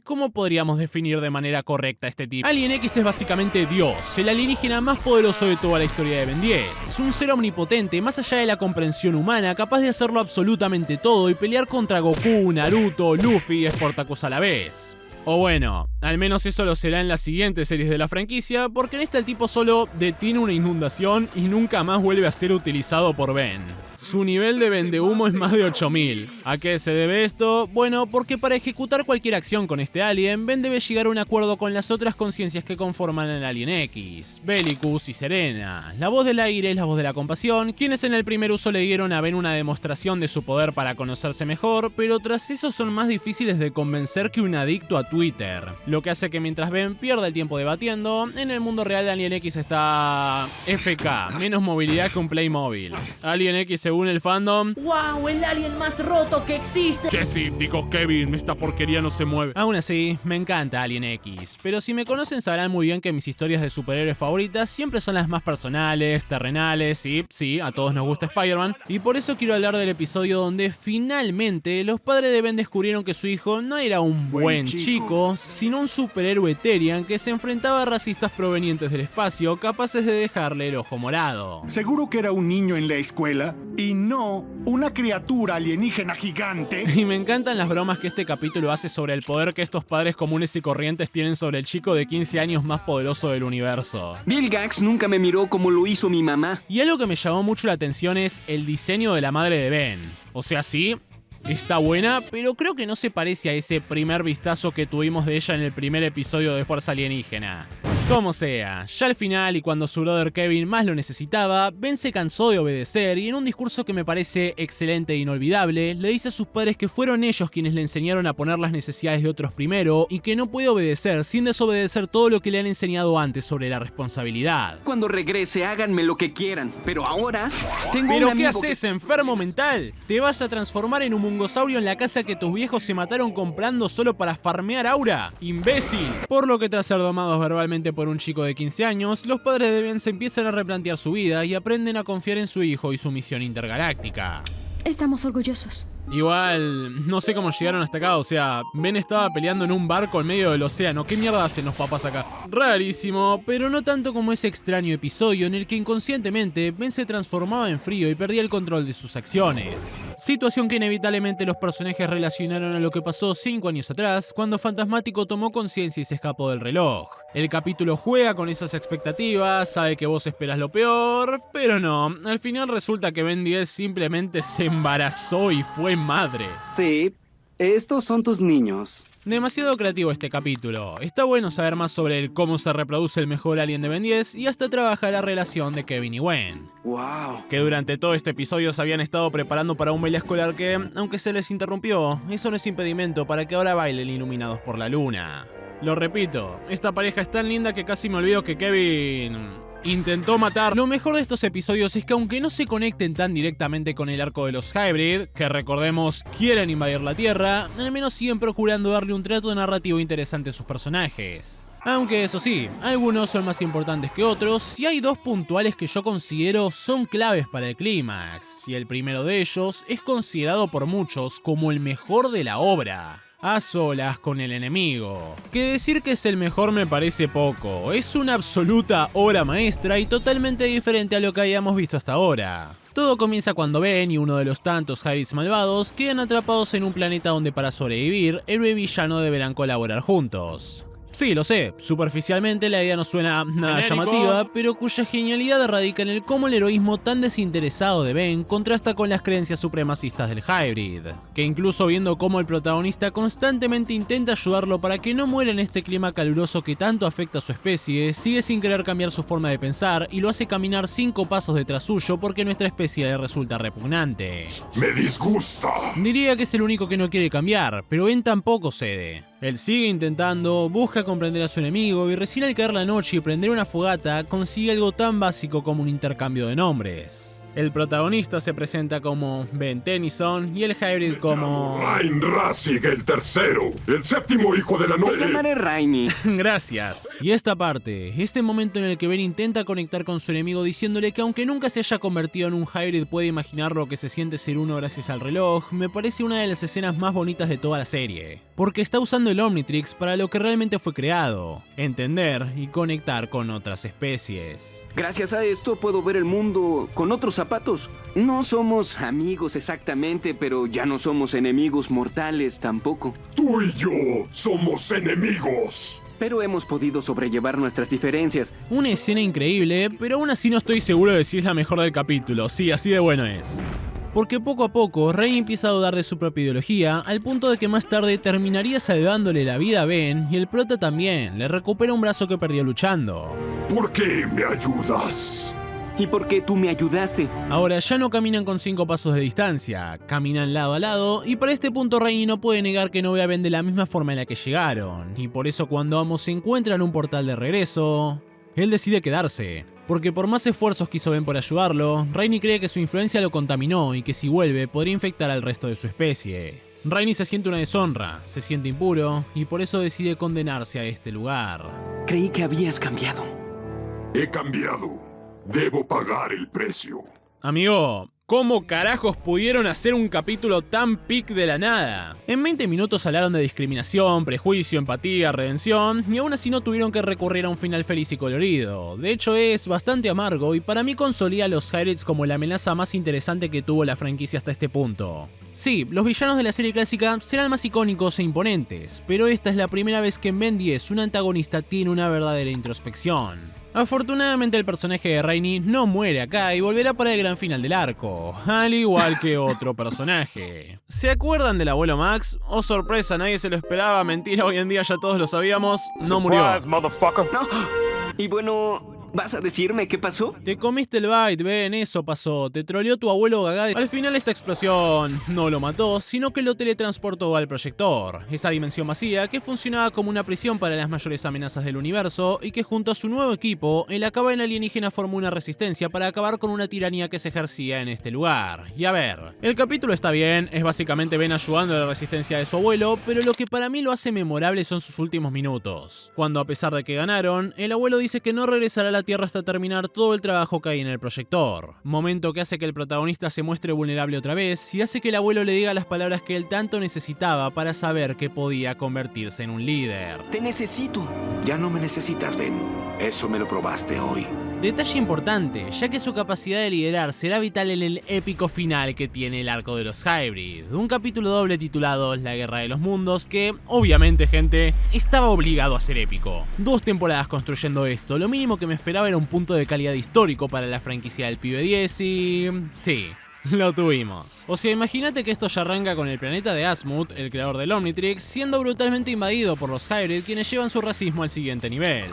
¿Cómo podríamos definir de manera correcta este tipo? Alien X es básicamente Dios, el alienígena más poderoso de toda la historia de Ben 10. Es un ser omnipotente, más allá de la comprensión humana, capaz de hacerlo absolutamente todo y pelear contra Goku, Naruto, Luffy y Sportacus a la vez. O bueno, al menos eso lo será en las siguientes series de la franquicia, porque en esta el tipo solo detiene una inundación y nunca más vuelve a ser utilizado por Ben. Su nivel de vendehumo es más de 8000. ¿A qué se debe esto? Bueno, porque para ejecutar cualquier acción con este alien, Ben debe llegar a un acuerdo con las otras conciencias que conforman el Alien X, Bellicus y Serena. La voz del aire es la voz de la compasión, quienes en el primer uso le dieron a Ben una demostración de su poder para conocerse mejor, pero tras eso son más difíciles de convencer que un adicto a Twitter. Lo que hace que mientras Ben pierda el tiempo debatiendo, en el mundo real Alien X está FK, menos movilidad que un Playmobil. Alien X, según el fandom, ¡wow! El alien más roto que existe. Jesse, digo Kevin, esta porquería no se mueve. Aún así, me encanta Alien X, pero si me conocen sabrán muy bien que mis historias de superhéroes favoritas siempre son las más personales, terrenales y, sí, a todos nos gusta Spider-Man, y por eso quiero hablar del episodio donde finalmente los padres de Ben descubrieron que su hijo no era un buen chico, sino un superhéroe Terrian que se enfrentaba a racistas provenientes del espacio capaces de dejarle el ojo morado. ¿Seguro que era un niño en la escuela? Y no una criatura alienígena gigante. Y me encantan las bromas que este capítulo hace sobre el poder que estos padres comunes y corrientes tienen sobre el chico de 15 años más poderoso del universo. Bill Gax nunca me miró como lo hizo mi mamá. Y algo que me llamó mucho la atención es el diseño de la madre de Ben. O sea, sí, está buena, pero creo que no se parece a ese primer vistazo que tuvimos de ella en el primer episodio de Fuerza Alienígena. Como sea, ya al final y cuando su brother Kevin más lo necesitaba, Ben se cansó de obedecer y en un discurso que me parece excelente e inolvidable, le dice a sus padres que fueron ellos quienes le enseñaron a poner las necesidades de otros primero y que no puede obedecer sin desobedecer todo lo que le han enseñado antes sobre la responsabilidad. Cuando regrese, háganme lo que quieran, pero ahora tengo ¿Pero un amigo qué haces, enfermo mental? ¿Te vas a transformar en un mungosaurio en la casa que tus viejos se mataron comprando solo para farmear aura? ¡Imbécil! Por lo que tras ser domados verbalmente por un chico de 15 años, los padres de Ben se empiezan a replantear su vida y aprenden a confiar en su hijo y su misión intergaláctica. Estamos orgullosos. Igual, no sé cómo llegaron hasta acá, o sea, Ben estaba peleando en un barco en medio del océano. ¿Qué mierda hacen los papás acá? Rarísimo, pero no tanto como ese extraño episodio en el que inconscientemente Ben se transformaba en frío y perdía el control de sus acciones. Situación que inevitablemente los personajes relacionaron a lo que pasó 5 años atrás, cuando Fantasmático tomó conciencia y se escapó del reloj. El capítulo juega con esas expectativas, sabe que vos esperas lo peor, pero no, al final resulta que Ben 10 simplemente se embarazó y fue madre. Sí, estos son tus niños. Demasiado creativo este capítulo. Está bueno saber más sobre el cómo se reproduce el mejor alien de Ben 10 y hasta trabaja la relación de Kevin y Gwen. Wow. Que durante todo este episodio se habían estado preparando para un baile escolar que, aunque se les interrumpió, eso no es impedimento para que ahora bailen iluminados por la luna. Lo repito, esta pareja es tan linda que casi me olvido que Kevin intentó matar. Lo mejor de estos episodios es que aunque no se conecten tan directamente con el arco de los Hybrid, que recordemos quieren invadir la Tierra, al menos siguen procurando darle un trato narrativo interesante a sus personajes. Aunque eso sí, algunos son más importantes que otros, y hay dos puntuales que yo considero son claves para el clímax, y el primero de ellos es considerado por muchos como el mejor de la obra. A solas con el enemigo. Que decir que es el mejor me parece poco, es una absoluta obra maestra y totalmente diferente a lo que habíamos visto hasta ahora. Todo comienza cuando Ben y uno de los tantos Hybrids malvados quedan atrapados en un planeta donde para sobrevivir, héroe y villano deberán colaborar juntos. Sí, lo sé, superficialmente la idea no suena nada Genérico. llamativa, pero cuya genialidad radica en el cómo el heroísmo tan desinteresado de Ben contrasta con las creencias supremacistas del Hybrid, que incluso viendo cómo el protagonista constantemente intenta ayudarlo para que no muera en este clima caluroso que tanto afecta a su especie, sigue sin querer cambiar su forma de pensar y lo hace caminar 5 pasos detrás suyo porque nuestra especie le resulta repugnante. Me disgusta. Diría que es el único que no quiere cambiar, pero Ben tampoco cede. Él sigue intentando, busca comprender a su enemigo y recién al caer la noche y prender una fogata consigue algo tan básico como un intercambio de nombres. El protagonista se presenta como Ben Tennyson y el Hybrid como... Rain Rassig el tercero, el séptimo hijo de la Te noche. llamaré Raimi. Gracias. Y esta parte, este momento en el que Ben intenta conectar con su enemigo diciéndole que aunque nunca se haya convertido en un Hybrid puede imaginar lo que se siente ser uno gracias al reloj, me parece una de las escenas más bonitas de toda la serie. Porque está usando el Omnitrix para lo que realmente fue creado, entender y conectar con otras especies. Gracias a esto puedo ver el mundo con otros zapatos. No somos amigos exactamente, pero ya no somos enemigos mortales tampoco. Tú y yo somos enemigos. Pero hemos podido sobrellevar nuestras diferencias. Una escena increíble, pero aún así no estoy seguro de si es la mejor del capítulo, sí, así de bueno es. Porque poco a poco, Rey empieza a dudar de su propia ideología, al punto de que más tarde terminaría salvándole la vida a Ben y el prota también, le recupera un brazo que perdió luchando. ¿Por qué me ayudas? ¿Y por qué tú me ayudaste? Ahora ya no caminan con 5 pasos de distancia, caminan lado a lado y para este punto Rey no puede negar que no ve a Ben de la misma forma en la que llegaron, y por eso cuando ambos se encuentran en un portal de regreso, él decide quedarse. Porque por más esfuerzos que hizo Ben por ayudarlo, Rainy cree que su influencia lo contaminó y que si vuelve podría infectar al resto de su especie. Rainy se siente una deshonra, se siente impuro y por eso decide condenarse a este lugar. Creí que habías cambiado. He cambiado. Debo pagar el precio. Amigo, ¿cómo carajos pudieron hacer un capítulo tan pic de la nada? En 20 minutos hablaron de discriminación, prejuicio, empatía, redención, y aún así no tuvieron que recurrir a un final feliz y colorido. De hecho es bastante amargo y para mí consolida a los Hybrids como la amenaza más interesante que tuvo la franquicia hasta este punto. Sí, los villanos de la serie clásica serán más icónicos e imponentes, pero esta es la primera vez que en Ben 10 un antagonista tiene una verdadera introspección. Afortunadamente el personaje de Rainy no muere acá y volverá para el gran final del arco, al igual que otro personaje. ¿Se acuerdan del abuelo Max? Oh sorpresa, nadie se lo esperaba, mentira, hoy en día ya todos lo sabíamos, no murió. No. Y bueno, ¿vas a decirme qué pasó? Te comiste el bait, Ben, eso pasó. Te troleó tu abuelo Gaga. Al final esta explosión no lo mató, sino que lo teletransportó al proyector. Esa dimensión vacía que funcionaba como una prisión para las mayores amenazas del universo y que junto a su nuevo equipo, el Acaban alienígena formó una resistencia para acabar con una tiranía que se ejercía en este lugar. Y a ver, el capítulo está bien, es básicamente Ben ayudando a la resistencia de su abuelo, pero lo que para mí lo hace memorable son sus últimos minutos. Cuando a pesar de que ganaron, el abuelo dice que no regresará a la Tierra hasta terminar todo el trabajo que hay en el proyector. Momento que hace que el protagonista se muestre vulnerable otra vez y hace que el abuelo le diga las palabras que él tanto necesitaba para saber que podía convertirse en un líder. Te necesito. Ya no me necesitas, Ben. Eso me lo probaste hoy. Detalle importante, ya que su capacidad de liderar será vital en el épico final que tiene el arco de los Hybrid, un capítulo doble titulado La Guerra de los Mundos que, obviamente gente, estaba obligado a ser épico. 2 temporadas construyendo esto, lo mínimo que me esperaba era un punto de calidad histórico para la franquicia del Pibe 10 y... sí. Lo tuvimos. O sea, imagínate que esto ya arranca con el planeta de Asmuth, el creador del Omnitrix, siendo brutalmente invadido por los Hybrid, quienes llevan su racismo al siguiente nivel.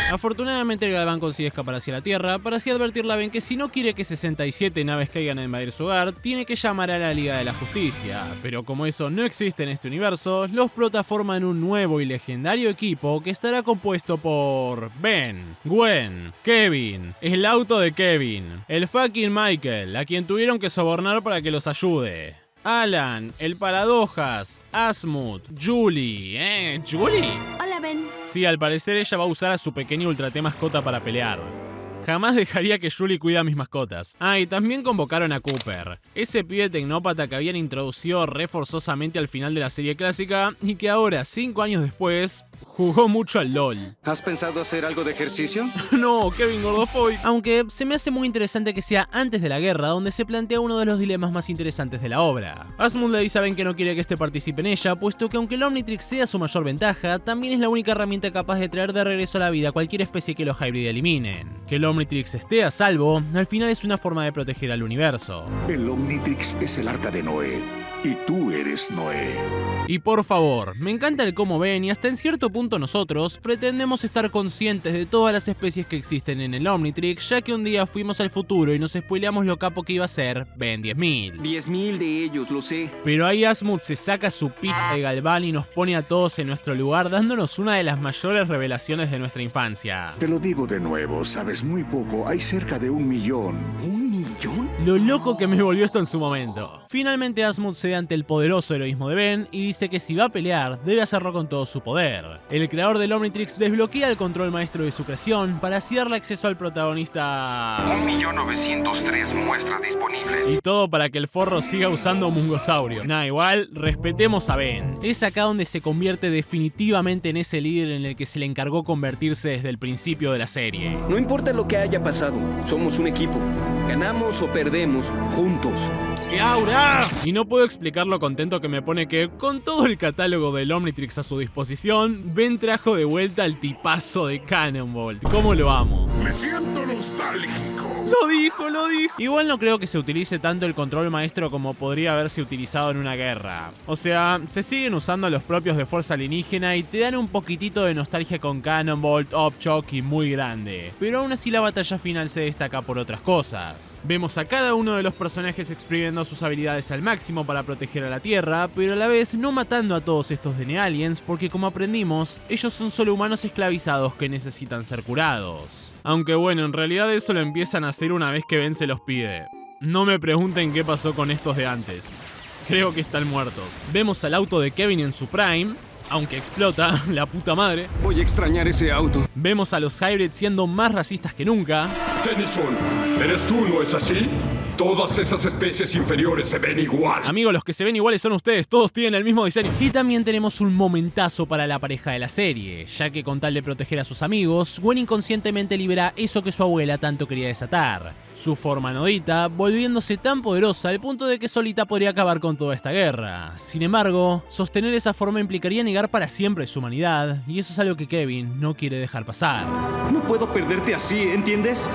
Afortunadamente el Galván consigue escapar hacia la Tierra para así advertirle a Ben que si no quiere que 67 naves caigan a invadir su hogar, tiene que llamar a la Liga de la Justicia. Pero como eso no existe en este universo, los protas forman un nuevo y legendario equipo que estará compuesto por Ben, Gwen, Kevin, el auto de Kevin, el fucking Michael, a quien tuvieron que sobornar para que los ayude, Alan, el Paradojas, Asmuth, Julie, ¿Julie? Hola, Ben. Sí, al parecer ella va a usar a su pequeña Ultra T mascota para pelear. Jamás dejaría que Julie cuide a mis mascotas. Ah, y también convocaron a Cooper, ese pibe tecnópata que habían introducido forzosamente al final de la serie clásica y que ahora, 5 años después, Jugó mucho al LOL. ¿Has pensado hacer algo de ejercicio? No, Kevin Gordofoy. Aunque se me hace muy interesante que sea antes de la guerra donde se plantea uno de los dilemas más interesantes de la obra. Asmund le dice a Ben que no quiere que este participe en ella, puesto que aunque el Omnitrix sea su mayor ventaja, también es la única herramienta capaz de traer de regreso a la vida a cualquier especie que los Hybrid eliminen. Que el Omnitrix esté a salvo, al final es una forma de proteger al universo. El Omnitrix es el arca de Noé, y tú eres Noé. Y por favor, me encanta el cómo Ben y hasta en cierto punto nosotros pretendemos estar conscientes de todas las especies que existen en el Omnitrix, ya que un día fuimos al futuro y nos spoileamos lo capo que iba a ser Ben 10.000. 10.000 de ellos, lo sé. Pero ahí Asmund se saca su pija de Galván y nos pone a todos en nuestro lugar, dándonos una de las mayores revelaciones de nuestra infancia. Te lo digo de nuevo, sabes muy poco, hay cerca de 1 millón. ¿1 millón? Lo loco que me volvió esto en su momento. Finalmente Asmund cede ante el poderoso heroísmo de Ben y dice que si va a pelear, debe hacerlo con todo su poder. El creador del Omnitrix desbloquea el control maestro de su creación para así darle acceso al protagonista. 1.903.000 muestras disponibles. Y todo para que el forro siga usando Mungosaurio. Nah, igual, respetemos a Ben. Es acá donde se convierte definitivamente en ese líder en el que se le encargó convertirse desde el principio de la serie. No importa lo que haya pasado, somos un equipo. Ganamos o perdemos, juntos. ¡Qué aura! Y no puedo explicar lo contento que me pone que, con todo el catálogo del Omnitrix a su disposición, Ben trajo de vuelta al tipazo de Cannonbolt. ¿Cómo lo amo? Me siento nostálgico. Lo dijo. Igual no creo que se utilice tanto el control maestro como podría haberse utilizado en una guerra. O sea, se siguen usando los propios de Fuerza Alienígena y te dan un poquitito de nostalgia con Cannonbolt, Opchok y Muy Grande. Pero aún así la batalla final se destaca por otras cosas. Vemos a cada uno de los personajes exprimiendo sus habilidades al máximo para proteger a la Tierra, pero a la vez no matando a todos estos Dene-Aliens, porque como aprendimos, ellos son solo humanos esclavizados que necesitan ser curados. Aunque bueno, en realidad eso lo empiezan a hacer una vez que Ben se los pide. No me pregunten qué pasó con estos de antes. Creo que están muertos. Vemos al auto de Kevin en su prime, aunque explota, la puta madre. Voy a extrañar ese auto. Vemos a los Hybrid siendo más racistas que nunca. Tennyson, ¿eres tú, no es así? Todas esas especies inferiores se ven igual. Amigos, los que se ven iguales son ustedes, todos tienen el mismo diseño. Y también tenemos un momentazo para la pareja de la serie, ya que con tal de proteger a sus amigos, Gwen inconscientemente libera eso que su abuela tanto quería desatar. Su forma nodita, volviéndose tan poderosa al punto de que solita podría acabar con toda esta guerra. Sin embargo, sostener esa forma implicaría negar para siempre su humanidad, y eso es algo que Kevin no quiere dejar pasar. No puedo perderte así, ¿entiendes?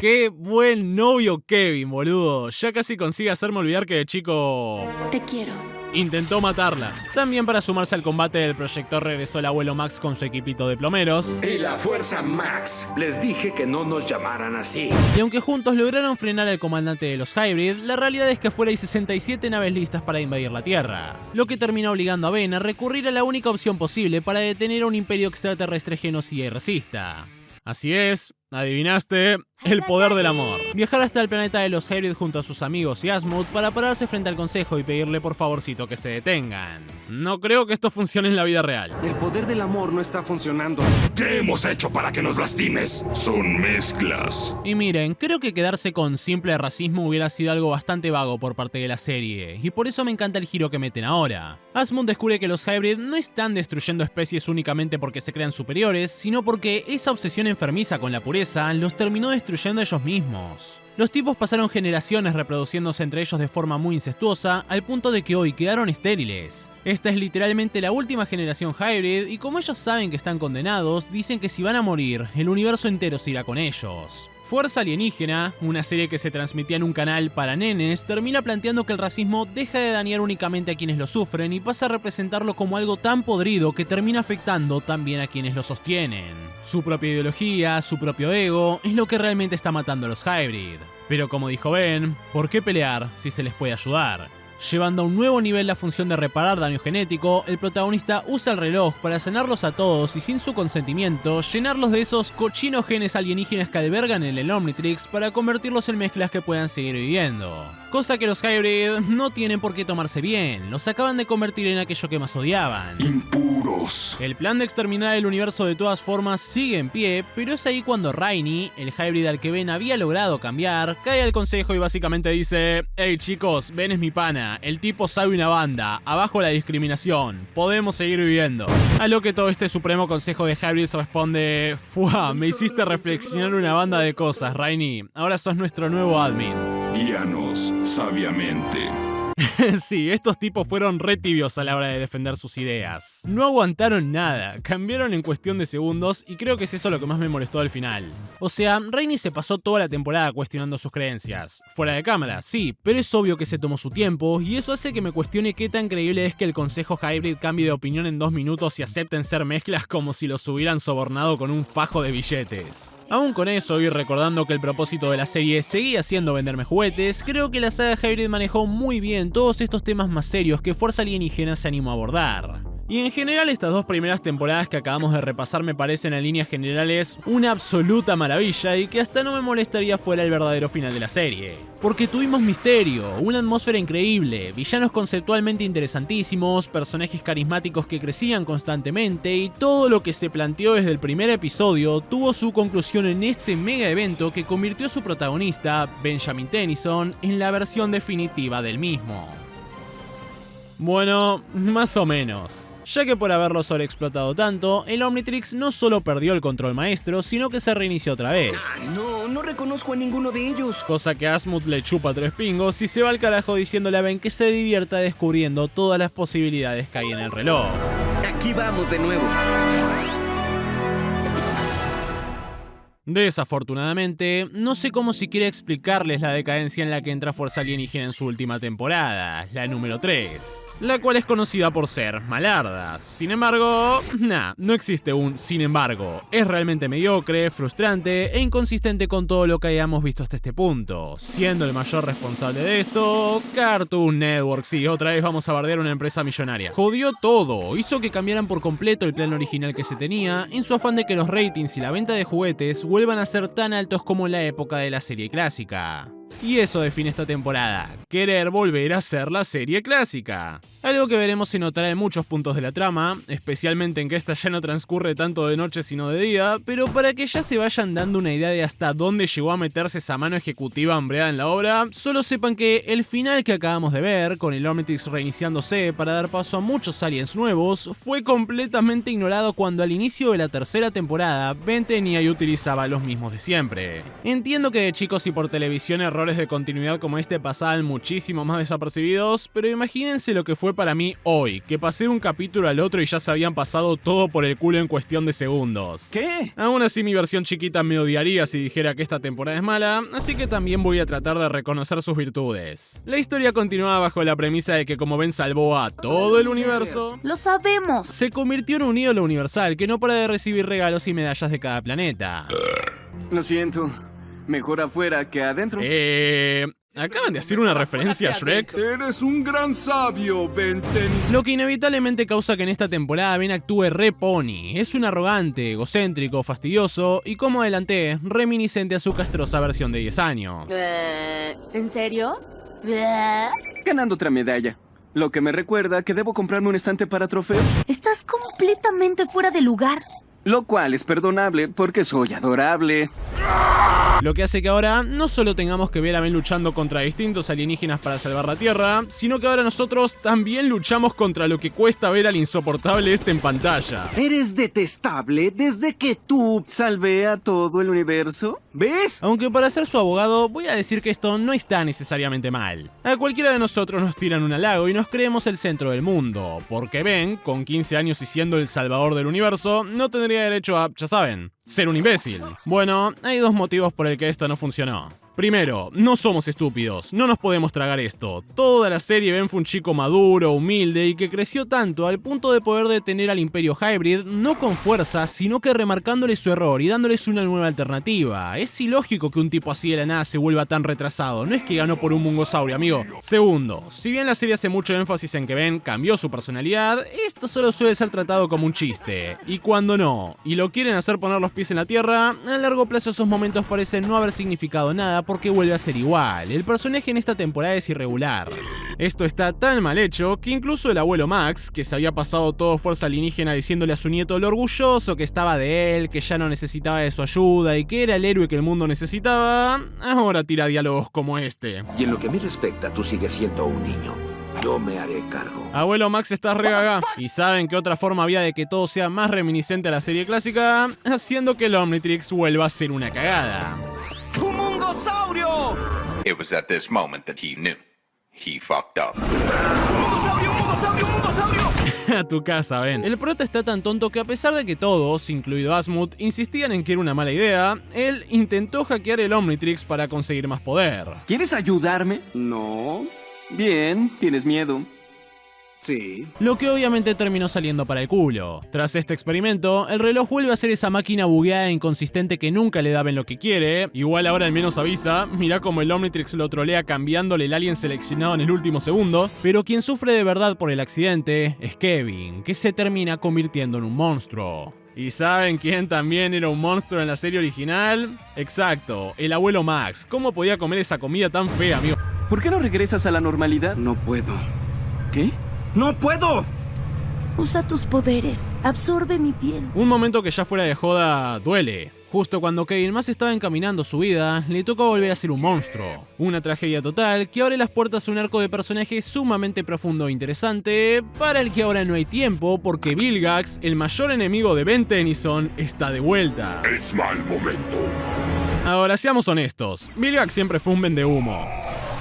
¡Qué buen novio Kevin, boludo! Ya casi consigue hacerme olvidar que de chico... Te quiero. Intentó matarla. También para sumarse al combate del proyector regresó el abuelo Max con su equipito de plomeros. Y la fuerza Max. Les dije que no nos llamaran así. Y aunque juntos lograron frenar al comandante de los Hybrid, la realidad es que afuera hay 67 naves listas para invadir la Tierra. Lo que termina obligando a Ben a recurrir a la única opción posible para detener a un imperio extraterrestre genocida y racista. Así es, adivinaste, el poder del amor. Viajar hasta el planeta de los Hybrid junto a sus amigos y Asmund para pararse frente al consejo y pedirle por favorcito que se detengan. No creo que esto funcione en la vida real. El poder del amor no está funcionando. ¿Qué hemos hecho para que nos lastimes? Son mezclas. Y miren, creo que quedarse con simple racismo hubiera sido algo bastante vago por parte de la serie, y por eso me encanta el giro que meten ahora. Asmund descubre que los Hybrid no están destruyendo especies únicamente porque se crean superiores, sino porque esa obsesión enfermiza con la pureza los terminó destruyendo ellos mismos. Los tipos pasaron generaciones reproduciéndose entre ellos de forma muy incestuosa, al punto de que hoy quedaron estériles. Esta es literalmente la última generación Hybrid, y como ellos saben que están condenados, dicen que si van a morir, el universo entero se irá con ellos. Fuerza Alienígena, una serie que se transmitía en un canal para nenes, termina planteando que el racismo deja de dañar únicamente a quienes lo sufren y pasa a representarlo como algo tan podrido que termina afectando también a quienes lo sostienen. Su propia ideología, su propio ego, es lo que realmente está matando a los Hybrid. Pero como dijo Ben, ¿por qué pelear si se les puede ayudar? Llevando a un nuevo nivel la función de reparar daño genético, el protagonista usa el reloj para sanarlos a todos y sin su consentimiento, llenarlos de esos cochinos genes alienígenas que albergan en el Omnitrix para convertirlos en mezclas que puedan seguir viviendo. Cosa que los Hybrid no tienen por qué tomarse bien, los acaban de convertir en aquello que más odiaban. Impuro. enemigos. El plan de exterminar el universo de todas formas sigue en pie, pero es ahí cuando Rainy, el hybrid al que Ben había logrado cambiar, cae al consejo y básicamente dice: hey chicos, Ben es mi pana, el tipo sabe una banda, abajo la discriminación, podemos seguir viviendo. A lo que todo este supremo consejo de hybrids responde: ¡fua! Me hiciste reflexionar una banda de cosas, Rainy, ahora sos nuestro nuevo admin. Guíanos sabiamente. Sí, estos tipos fueron re tibios a la hora de defender sus ideas. No aguantaron nada, cambiaron en cuestión de segundos y creo que es eso lo que más me molestó al final. O sea, Rainy se pasó toda la temporada cuestionando sus creencias. Fuera de cámara, sí, pero es obvio que se tomó su tiempo y eso hace que me cuestione qué tan creíble es que el consejo hybrid cambie de opinión en 2 minutos y acepten ser mezclas como si los hubieran sobornado con un fajo de billetes. Aún con eso, y recordando que el propósito de la serie seguía siendo venderme juguetes, creo que la saga Hybrid manejó muy bien todos estos temas más serios que Fuerza Alienígena se animó a abordar. Y en general estas 2 primeras temporadas que acabamos de repasar me parecen en líneas generales una absoluta maravilla y que hasta no me molestaría fuera el verdadero final de la serie. Porque tuvimos misterio, una atmósfera increíble, villanos conceptualmente interesantísimos, personajes carismáticos que crecían constantemente y todo lo que se planteó desde el primer episodio tuvo su conclusión en este mega evento que convirtió a su protagonista, Benjamin Tennyson, en la versión definitiva del mismo. Bueno, más o menos. Ya que por haberlo sobreexplotado tanto, el Omnitrix no solo perdió el control maestro, sino que se reinició otra vez. No reconozco a ninguno de ellos. Cosa que Asmund le chupa 3 pingos y se va al carajo diciéndole a Ben que se divierta descubriendo todas las posibilidades que hay en el reloj. Aquí vamos de nuevo. Desafortunadamente, no sé cómo siquiera explicarles la decadencia en la que entra Fuerza Alienígena en su última temporada, la número 3, la cual es conocida por ser malarda. Sin embargo, no existe un sin embargo. Es realmente mediocre, frustrante e inconsistente con todo lo que hayamos visto hasta este punto, siendo el mayor responsable de esto Cartoon Network. Sí, otra vez vamos a bardear una empresa millonaria. Jodió todo, hizo que cambiaran por completo el plan original que se tenía, en su afán de que los ratings y la venta de juguetes vuelvan a ser tan altos como en la época de la serie clásica. Y eso define esta temporada, querer volver a ser la serie clásica. Algo que veremos se notará en muchos puntos de la trama, especialmente en que esta ya no transcurre tanto de noche sino de día, pero para que ya se vayan dando una idea de hasta dónde llegó a meterse esa mano ejecutiva hambreada en la obra, solo sepan que el final que acabamos de ver, con el Omnitrix reiniciándose para dar paso a muchos aliens nuevos, fue completamente ignorado cuando al inicio de la tercera temporada Ben tenía y utilizaba los mismos de siempre. Entiendo que de chicos y por televisión errores de continuidad como este pasaban muchísimo más desapercibidos, pero imagínense lo que fue para mí hoy, que pasé de un capítulo al otro y ya se habían pasado todo por el culo en cuestión de segundos. ¿Qué? Aún así mi versión chiquita me odiaría si dijera que esta temporada es mala, así que también voy a tratar de reconocer sus virtudes. La historia continúa bajo la premisa de que como Ben salvó a todo el universo, ¡lo sabemos!, se convirtió en un ídolo universal que no para de recibir regalos y medallas de cada planeta. Lo siento. Mejor afuera que adentro. ¿Acaban de hacer una referencia a Shrek? Eres un gran sabio, Ben Tennyson. Lo que inevitablemente causa que en esta temporada Ben actúe re pony. Es un arrogante, egocéntrico, fastidioso y, como adelanté, reminiscente a su castrosa versión de 10 años. ¿En serio? Ganando otra medalla. Lo que me recuerda que debo comprarme un estante para trofeos. Estás completamente fuera de lugar. Lo cual es perdonable porque soy adorable. Lo que hace que ahora no solo tengamos que ver a Ben luchando contra distintos alienígenas para salvar la Tierra, sino que ahora nosotros también luchamos contra lo que cuesta ver al insoportable este en pantalla. Eres detestable desde que tú salvé a todo el universo. ¿Ves? Aunque para ser su abogado voy a decir que esto no está necesariamente mal. A cualquiera de nosotros nos tiran un halago y nos creemos el centro del mundo, porque Ben, con 15 años y siendo el salvador del universo, no tendría derecho a, ya saben, ser un imbécil. Bueno, hay 2 motivos por el que esto no funcionó. Primero, no somos estúpidos, no nos podemos tragar esto. Toda la serie Ben fue un chico maduro, humilde y que creció tanto al punto de poder detener al Imperio Hybrid no con fuerza, sino que remarcándole su error y dándoles una nueva alternativa. Es ilógico que un tipo así de la nada se vuelva tan retrasado, no es que ganó por un mungosaurio, amigo. Segundo, si bien la serie hace mucho énfasis en que Ben cambió su personalidad, esto solo suele ser tratado como un chiste. Y cuando no, y lo quieren hacer poner los pies en la tierra, a largo plazo esos momentos parecen no haber significado nada nada porque vuelve a ser igual. El personaje en esta temporada es irregular. Esto está tan mal hecho que incluso el abuelo Max, que se había pasado todo fuerza alienígena diciéndole a su nieto lo orgulloso que estaba de él, que ya no necesitaba de su ayuda y que era el héroe que el mundo necesitaba, ahora tira diálogos como este. Y en lo que me respecta, tú sigues siendo un niño. Yo me haré cargo. Abuelo Max está regagá. ¿Y saben qué otra forma había de que todo sea más reminiscente a la serie clásica? Haciendo que el Omnitrix vuelva a ser una cagada. ¡Un mungosaurio! It was at this moment that he knew. He fucked up. ¡Mungosaurio, mungosaurio, mungosaurio! A tu casa, ven. El prota está tan tonto que a pesar de que todos, incluido Asmund, insistían en que era una mala idea, él intentó hackear el Omnitrix para conseguir más poder. ¿Quieres ayudarme? No. Bien, ¿tienes miedo? Sí. Lo que obviamente terminó saliendo para el culo. Tras este experimento, el reloj vuelve a ser esa máquina bugueada e inconsistente que nunca le daban lo que quiere. Igual ahora al menos avisa, mirá como el Omnitrix lo trolea cambiándole el alien seleccionado en el último segundo. Pero quien sufre de verdad por el accidente es Kevin, que se termina convirtiendo en un monstruo. ¿Y saben quién también era un monstruo en la serie original? Exacto, el abuelo Max. ¿Cómo podía comer esa comida tan fea, amigo? ¿Por qué no regresas a la normalidad? No puedo. ¿Qué? ¡No puedo! Usa tus poderes. Absorbe mi piel. Un momento que ya fuera de joda duele. Justo cuando Kevin más estaba encaminando su vida, le tocó volver a ser un monstruo. Una tragedia total que abre las puertas a un arco de personaje sumamente profundo e interesante, para el que ahora no hay tiempo porque Vilgax, el mayor enemigo de Ben Tennyson, está de vuelta. Es mal momento. Ahora, seamos honestos, Vilgax siempre fue un vendehumo.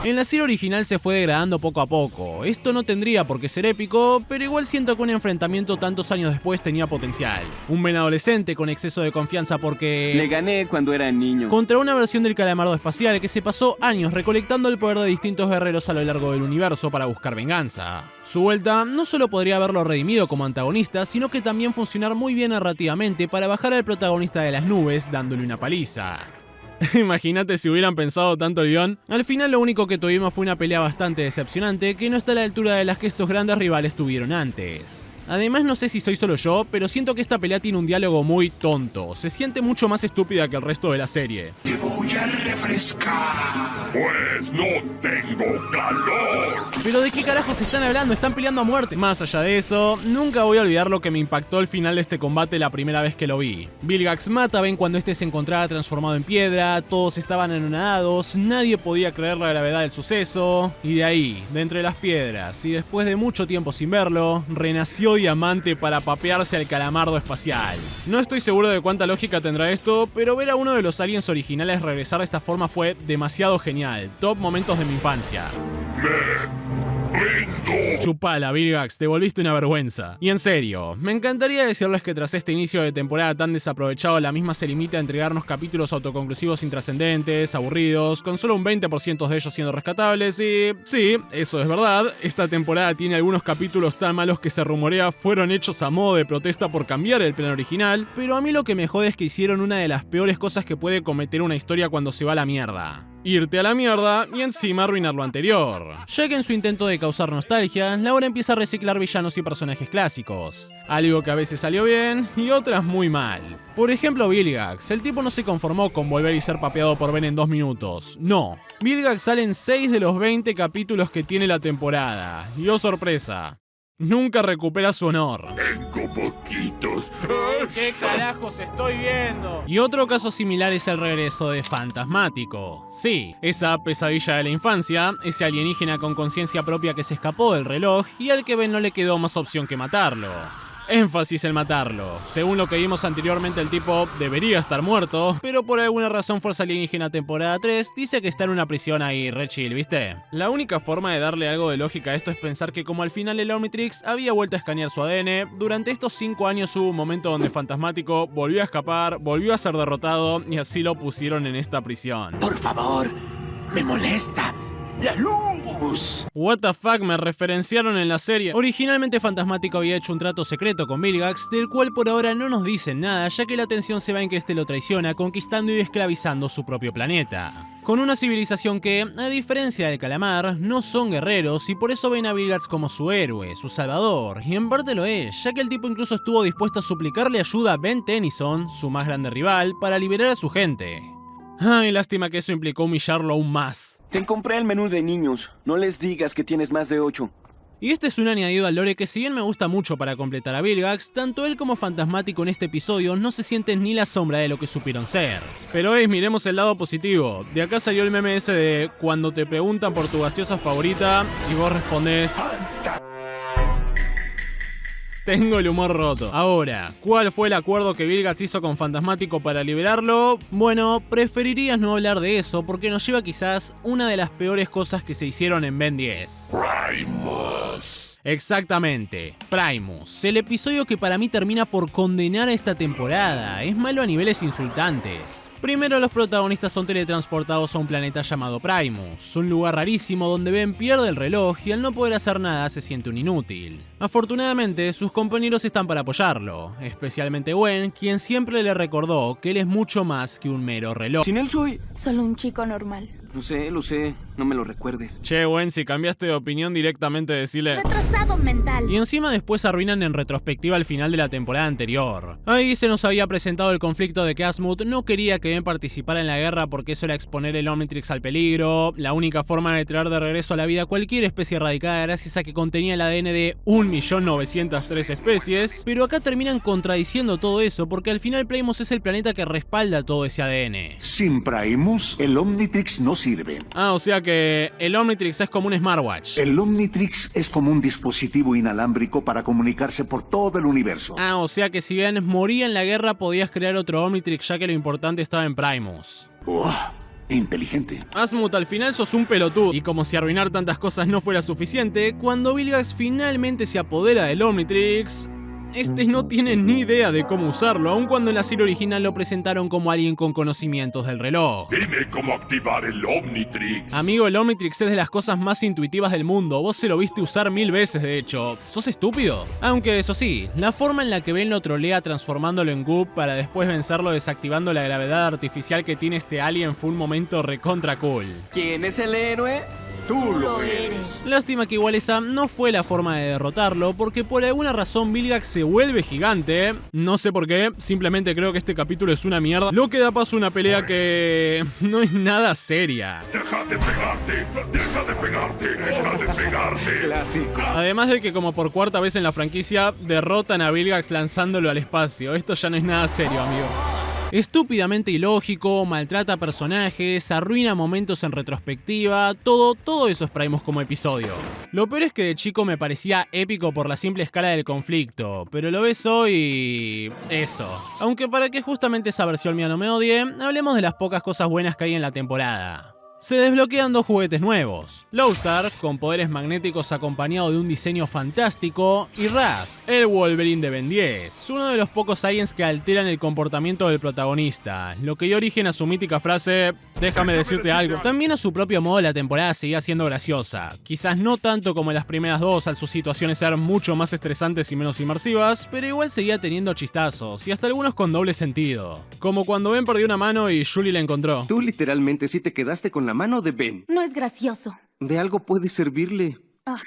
En la serie original se fue degradando poco a poco. Esto no tendría por qué ser épico, pero igual siento que un enfrentamiento tantos años después tenía potencial. Un Ben adolescente con exceso de confianza porque... Le gané cuando era niño. Contra una versión del Calamardo espacial que se pasó años recolectando el poder de distintos guerreros a lo largo del universo para buscar venganza. Su vuelta no solo podría haberlo redimido como antagonista, sino que también funcionar muy bien narrativamente para bajar al protagonista de las nubes dándole una paliza. Imagínate si hubieran pensado tanto el guión. Al final lo único que tuvimos fue una pelea bastante decepcionante que no está a la altura de las que estos grandes rivales tuvieron antes. Además, no sé si soy solo yo, pero siento que esta pelea tiene un diálogo muy tonto. Se siente mucho más estúpida que el resto de la serie. Te voy a refrescar. Pues no tengo calor. ¿Pero de qué carajos están hablando? Están peleando a muerte. Más allá de eso, nunca voy a olvidar lo que me impactó el final de este combate la primera vez que lo vi. Vilgax mata a Ben cuando este se encontraba transformado en piedra, todos estaban anonadados, nadie podía creer la gravedad del suceso, y de ahí, de entre las piedras, y después de mucho tiempo sin verlo, renació Diamante para papearse al Calamardo espacial. No estoy seguro de cuánta lógica tendrá esto, pero ver a uno de los aliens originales regresar de esta forma fue demasiado genial. Top momentos de mi infancia. Chupala, Vilgax, te volviste una vergüenza. Y en serio, me encantaría decirles que tras este inicio de temporada tan desaprovechado, la misma se limita a entregarnos capítulos autoconclusivos intrascendentes, aburridos, con solo un 20% de ellos siendo rescatables y... sí, eso es verdad, esta temporada tiene algunos capítulos tan malos que se rumorea fueron hechos a modo de protesta por cambiar el plan original, pero a mí lo que me jode es que hicieron una de las peores cosas que puede cometer una historia cuando se va a la mierda. Irte a la mierda y encima arruinar lo anterior. Ya que en su intento de causar nostalgia, Laura empieza a reciclar villanos y personajes clásicos. Algo que a veces salió bien y otras muy mal. Por ejemplo, Vilgax. El tipo no se conformó con volver y ser papeado por Ben en 2 minutos. No. Vilgax sale en 6 de los 20 capítulos que tiene la temporada. Y oh sorpresa, nunca recupera su honor. Tengo poquitos. ¿Qué carajos estoy viendo? Y otro caso similar es el regreso de Fantasmático. Sí, esa pesadilla de la infancia, ese alienígena con conciencia propia que se escapó del reloj y al que Ben no le quedó más opción que matarlo. Énfasis en matarlo. Según lo que vimos anteriormente, el tipo debería estar muerto, pero por alguna razón Fuerza Alienígena temporada 3 dice que está en una prisión ahí, re chill, ¿viste? La única forma de darle algo de lógica a esto es pensar que como al final el Omnitrix había vuelto a escanear su ADN, durante estos 5 años hubo un momento donde Fantasmático volvió a escapar, volvió a ser derrotado y así lo pusieron en esta prisión. Por favor, me molesta. ¡La luz! What the fuck, me referenciaron en la serie. Originalmente Fantasmático había hecho un trato secreto con Vilgax, del cual por ahora no nos dicen nada, ya que la atención se va en que este lo traiciona, conquistando y esclavizando su propio planeta. Con una civilización que, a diferencia del Calamar, no son guerreros y por eso ven a Vilgax como su héroe, su salvador, y en parte lo es, ya que el tipo incluso estuvo dispuesto a suplicarle ayuda a Ben Tennyson, su más grande rival, para liberar a su gente. Ay, lástima que eso implicó humillarlo aún más. Te compré el menú de niños. No les digas que tienes más de 8. Y este es un añadido al lore que, si bien me gusta mucho para completar a Vilgax, tanto él como Fantasmático en este episodio no se sienten ni la sombra de lo que supieron ser. Pero miremos el lado positivo. De acá salió el meme ese de cuando te preguntan por tu gaseosa favorita y vos respondés: tengo el humor roto. Ahora, ¿cuál fue el acuerdo que Vilgax hizo con Fantasmático para liberarlo? Bueno, preferirías no hablar de eso porque nos lleva quizás una de las peores cosas que se hicieron en Ben 10. Primus. Exactamente, Primus, el episodio que para mí termina por condenar a esta temporada. Es malo a niveles insultantes. Primero, los protagonistas son teletransportados a un planeta llamado Primus, un lugar rarísimo donde Ben pierde el reloj y al no poder hacer nada se siente un inútil. Afortunadamente, sus compañeros están para apoyarlo, especialmente Gwen, quien siempre le recordó que él es mucho más que un mero reloj. Sin él soy solo un chico normal. Lo sé, no me lo recuerdes. Che, Gwen, si cambiaste de opinión directamente decile Retrasado mental. Y encima después arruinan en retrospectiva el final de la temporada anterior. Ahí se nos había presentado el conflicto de que Asmuth no quería que Ben participara en la guerra porque eso era exponer el Omnitrix al peligro, la única forma de traer de regreso a la vida cualquier especie erradicada gracias a que contenía el ADN de 1.903.000 especies, pero acá terminan contradiciendo todo eso porque al final Primus es el planeta que respalda todo ese ADN. Sin Primus, el Omnitrix no sirve. Ah, o sea que el Omnitrix es como un smartwatch. El Omnitrix es como un dispositivo inalámbrico para comunicarse por todo el universo. Ah, o sea que si Ben moría en la guerra podías crear otro Omnitrix ya que lo importante estaba en Primus. Inteligente. Asmuth, al final sos un pelotudo. Y como si arruinar tantas cosas no fuera suficiente, cuando Vilgax finalmente se apodera del Omnitrix, este no tiene ni idea de cómo usarlo, aun cuando en la serie original lo presentaron como alguien con conocimientos del reloj. Dime cómo activar el Omnitrix. Amigo, el Omnitrix es de las cosas más intuitivas del mundo, vos se lo viste usar 1000 veces de hecho. ¿Sos estúpido? Aunque eso sí, la forma en la que Ben lo trolea transformándolo en Goop para después vencerlo desactivando la gravedad artificial que tiene este alien fue un momento recontra cool. ¿Quién es el héroe? Tú lo eres. Lástima que igual esa no fue la forma de derrotarlo, porque por alguna razón Vilgax se vuelve gigante. No sé por qué, simplemente creo que este capítulo es una mierda. Lo que da paso a una pelea que no es nada seria. Deja de pegarte, deja de pegarte, deja de pegarte. Clásico. Además de que como por cuarta vez en la franquicia, derrotan a Vilgax lanzándolo al espacio. Esto ya no es nada serio, amigo. Estúpidamente ilógico, maltrata personajes, arruina momentos en retrospectiva, todo eso es Primus como episodio. Lo peor es que de chico me parecía épico por la simple escala del conflicto, pero lo ves hoy y eso. Aunque para que justamente esa versión mía no me odie, hablemos de las pocas cosas buenas que hay en la temporada. Se desbloquean 2 juguetes nuevos, Lowstar, con poderes magnéticos acompañado de un diseño fantástico, y Wrath, el Wolverine de Ben 10, uno de los pocos aliens que alteran el comportamiento del protagonista, lo que dio origen a su mítica frase, déjame decirte algo. También a su propio modo la temporada seguía siendo graciosa, quizás no tanto como en las primeras dos al sus situaciones ser mucho más estresantes y menos inmersivas, pero igual seguía teniendo chistazos, y hasta algunos con doble sentido, como cuando Ben perdió una mano y Julie la encontró. Tú literalmente sí te quedaste con la mano de Ben. No es gracioso. De algo puede servirle. Ay.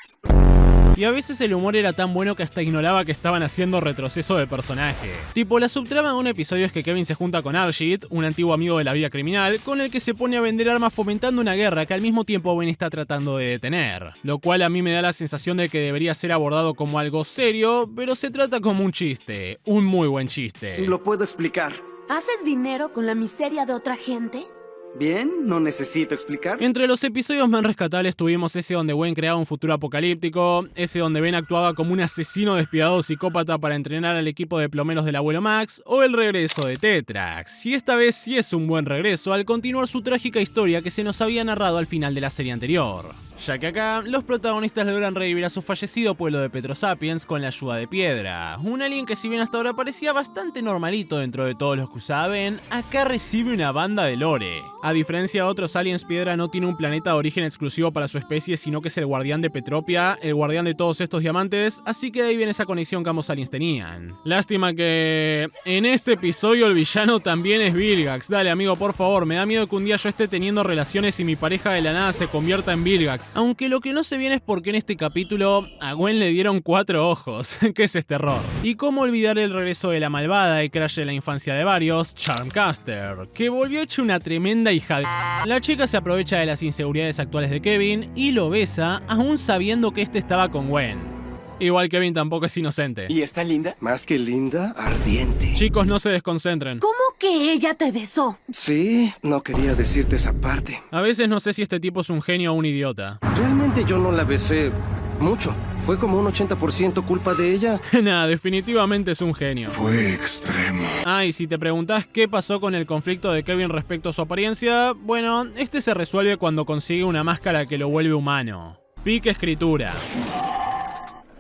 Y a veces el humor era tan bueno que hasta ignoraba que estaban haciendo retroceso de personaje. Tipo, la subtrama de un episodio es que Kevin se junta con Argit, un antiguo amigo de la vida criminal, con el que se pone a vender armas fomentando una guerra que al mismo tiempo Ben está tratando de detener. Lo cual a mí me da la sensación de que debería ser abordado como algo serio, pero se trata como un chiste. Un muy buen chiste. Lo puedo explicar. ¿Haces dinero con la miseria de otra gente? Bien, no necesito explicar. Entre los episodios más rescatables tuvimos ese donde Gwen creaba un futuro apocalíptico, ese donde Ben actuaba como un asesino despiadado psicópata para entrenar al equipo de plomeros del abuelo Max, o el regreso de Tetrax. Y esta vez sí es un buen regreso al continuar su trágica historia que se nos había narrado al final de la serie anterior. Ya que acá, los protagonistas logran revivir a su fallecido pueblo de Petrosapiens con la ayuda de Piedra, un alien que si bien hasta ahora parecía bastante normalito dentro de todos los que usaba Ben, acá recibe una banda de lore. A diferencia de otros aliens, Piedra no tiene un planeta de origen exclusivo para su especie, sino que es el guardián de Petropia, el guardián de todos estos diamantes, así que de ahí viene esa conexión que ambos aliens tenían. Lástima que en este episodio el villano también es Vilgax. Dale amigo, por favor, me da miedo que un día yo esté teniendo relaciones y mi pareja de la nada se convierta en Vilgax. Aunque lo que no se viene es porque en este capítulo a Gwen le dieron 4 ojos. ¿Qué es este error? Y cómo olvidar el regreso de la malvada y crush de la infancia de varios, Charmcaster, que volvió hecho una tremenda hija de... La chica se aprovecha de las inseguridades actuales de Kevin y lo besa, aún sabiendo que este estaba con Gwen. Igual Kevin tampoco es inocente. ¿Y está linda? Más que linda, ardiente. Chicos, no se desconcentren. ¿Cómo que ella te besó? Sí, no quería decirte esa parte. A veces no sé si este tipo es un genio o un idiota. Realmente yo no la besé mucho. Fue como un 80% culpa de ella. Nada, definitivamente es un genio. Fue extremo. Ah, y si te preguntás qué pasó con el conflicto de Kevin respecto a su apariencia, bueno, este se resuelve cuando consigue una máscara que lo vuelve humano. Pique escritura.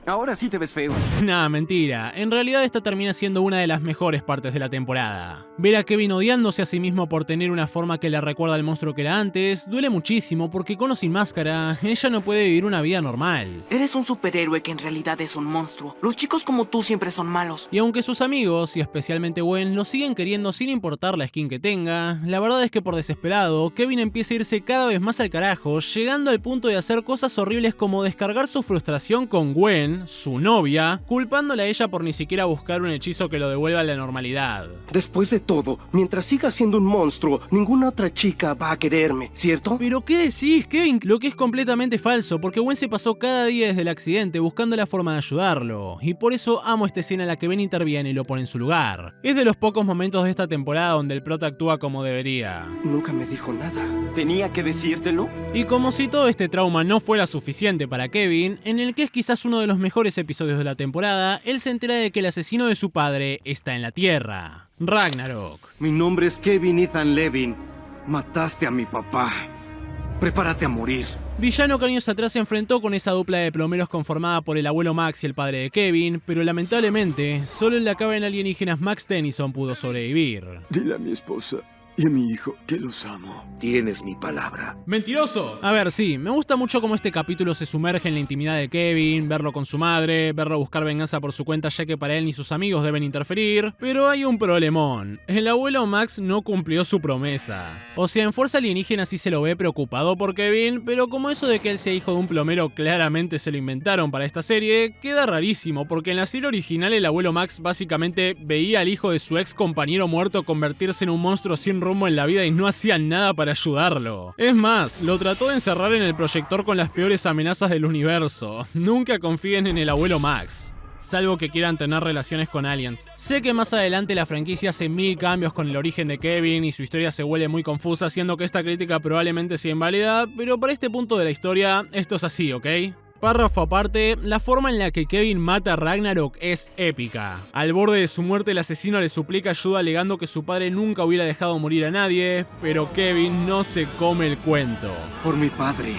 Ahora sí te ves feo. Nah, mentira. En realidad esta termina siendo una de las mejores partes de la temporada. Ver a Kevin odiándose a sí mismo por tener una forma que le recuerda al monstruo que era antes, duele muchísimo porque con o sin máscara, ella no puede vivir una vida normal. Eres un superhéroe que en realidad es un monstruo. Los chicos como tú siempre son malos. Y aunque sus amigos, y especialmente Gwen, lo siguen queriendo sin importar la skin que tenga, la verdad es que por desesperado, Kevin empieza a irse cada vez más al carajo, llegando al punto de hacer cosas horribles como descargar su frustración con Gwen, su novia, culpándola a ella por ni siquiera buscar un hechizo que lo devuelva a la normalidad. Después de todo, mientras siga siendo un monstruo, ninguna otra chica va a quererme, ¿cierto? ¿Pero qué decís, Kevin? Lo que es completamente falso, porque Gwen se pasó cada día desde el accidente buscando la forma de ayudarlo, y por eso amo esta escena en la que Ben interviene y lo pone en su lugar. Es de los pocos momentos de esta temporada donde el prota actúa como debería. Nunca me dijo nada. ¿Tenía que decírtelo? Y como si todo este trauma no fuera suficiente para Kevin, en el que es quizás uno de los mejores episodios de la temporada, él se entera de que el asesino de su padre está en la Tierra. Ragnarok. Mi nombre es Kevin Ethan Levin. Mataste a mi papá. Prepárate a morir. Villano que años atrás se enfrentó con esa dupla de plomeros conformada por el abuelo Max y el padre de Kevin, pero lamentablemente, solo en la cabina alienígenas Max Tennyson pudo sobrevivir. Dile a mi esposa y a mi hijo que los amo. Tienes mi palabra. ¡Mentiroso! A ver, sí, me gusta mucho cómo este capítulo se sumerge en la intimidad de Kevin, verlo con su madre, verlo buscar venganza por su cuenta ya que para él ni sus amigos deben interferir, pero hay un problemón. El abuelo Max no cumplió su promesa. O sea, en Fuerza Alienígena sí se lo ve preocupado por Kevin, pero como eso de que él sea hijo de un plomero claramente se lo inventaron para esta serie, queda rarísimo porque en la serie original el abuelo Max básicamente veía al hijo de su ex compañero muerto convertirse en un monstruo sin rumbo en la vida y no hacían nada para ayudarlo. Es más, lo trató de encerrar en el proyector con las peores amenazas del universo. Nunca confíen en el abuelo Max, salvo que quieran tener relaciones con aliens. Sé que más adelante la franquicia hace 1000 cambios con el origen de Kevin y su historia se vuelve muy confusa, haciendo que esta crítica probablemente sea inválida, pero para este punto de la historia, esto es así, ¿ok? Párrafo aparte, la forma en la que Kevin mata a Ragnarok es épica. Al borde de su muerte el asesino le suplica ayuda alegando que su padre nunca hubiera dejado morir a nadie, pero Kevin no se come el cuento. Por mi padre.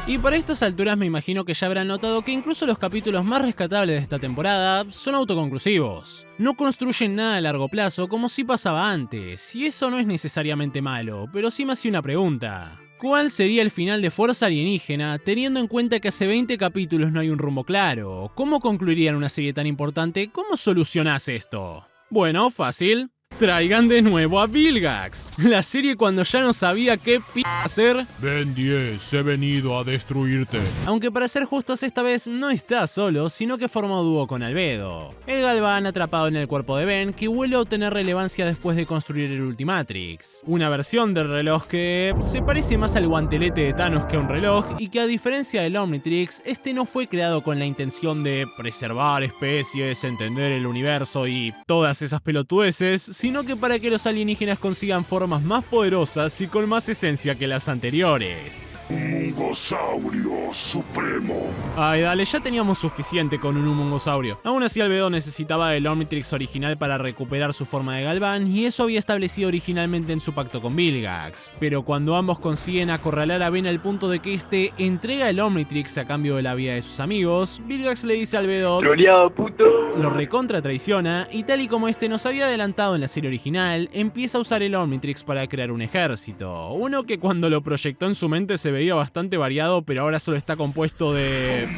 Y para estas alturas me imagino que ya habrán notado que incluso los capítulos más rescatables de esta temporada son autoconclusivos. No construyen nada a largo plazo como sí pasaba antes, y eso no es necesariamente malo, pero sí me hacía una pregunta. ¿Cuál sería el final de Fuerza Alienígena teniendo en cuenta que hace 20 capítulos no hay un rumbo claro? ¿Cómo concluirían una serie tan importante? ¿Cómo solucionás esto? Bueno, fácil. Traigan de nuevo a Vilgax. La serie cuando ya no sabía qué hacer. Ben 10, he venido a destruirte. Aunque para ser justos esta vez no está solo, sino que forma dúo con Albedo. El Galván atrapado en el cuerpo de Ben que vuelve a obtener relevancia después de construir el Ultimatrix. Una versión del reloj que se parece más al guantelete de Thanos que a un reloj y que a diferencia del Omnitrix, este no fue creado con la intención de preservar especies, entender el universo y todas esas pelotudeces, sino que para que los alienígenas consigan formas más poderosas y con más esencia que las anteriores. Mungosaurio supremo. Ay, dale, ya teníamos suficiente con un mungosaurio. Aún así, Albedo necesitaba el Omnitrix original para recuperar su forma de Galván, y eso había establecido originalmente en su pacto con Vilgax. Pero cuando ambos consiguen acorralar a Ben al punto de que este entrega el Omnitrix a cambio de la vida de sus amigos, Vilgax le dice a Albedo: ¡Troleado, puto! Lo recontra traiciona, y tal y como este nos había adelantado en la serie original, empieza a usar el Omnitrix para crear un ejército. Uno que cuando lo proyectó en su mente se veía bastante variado, pero ahora solo está compuesto de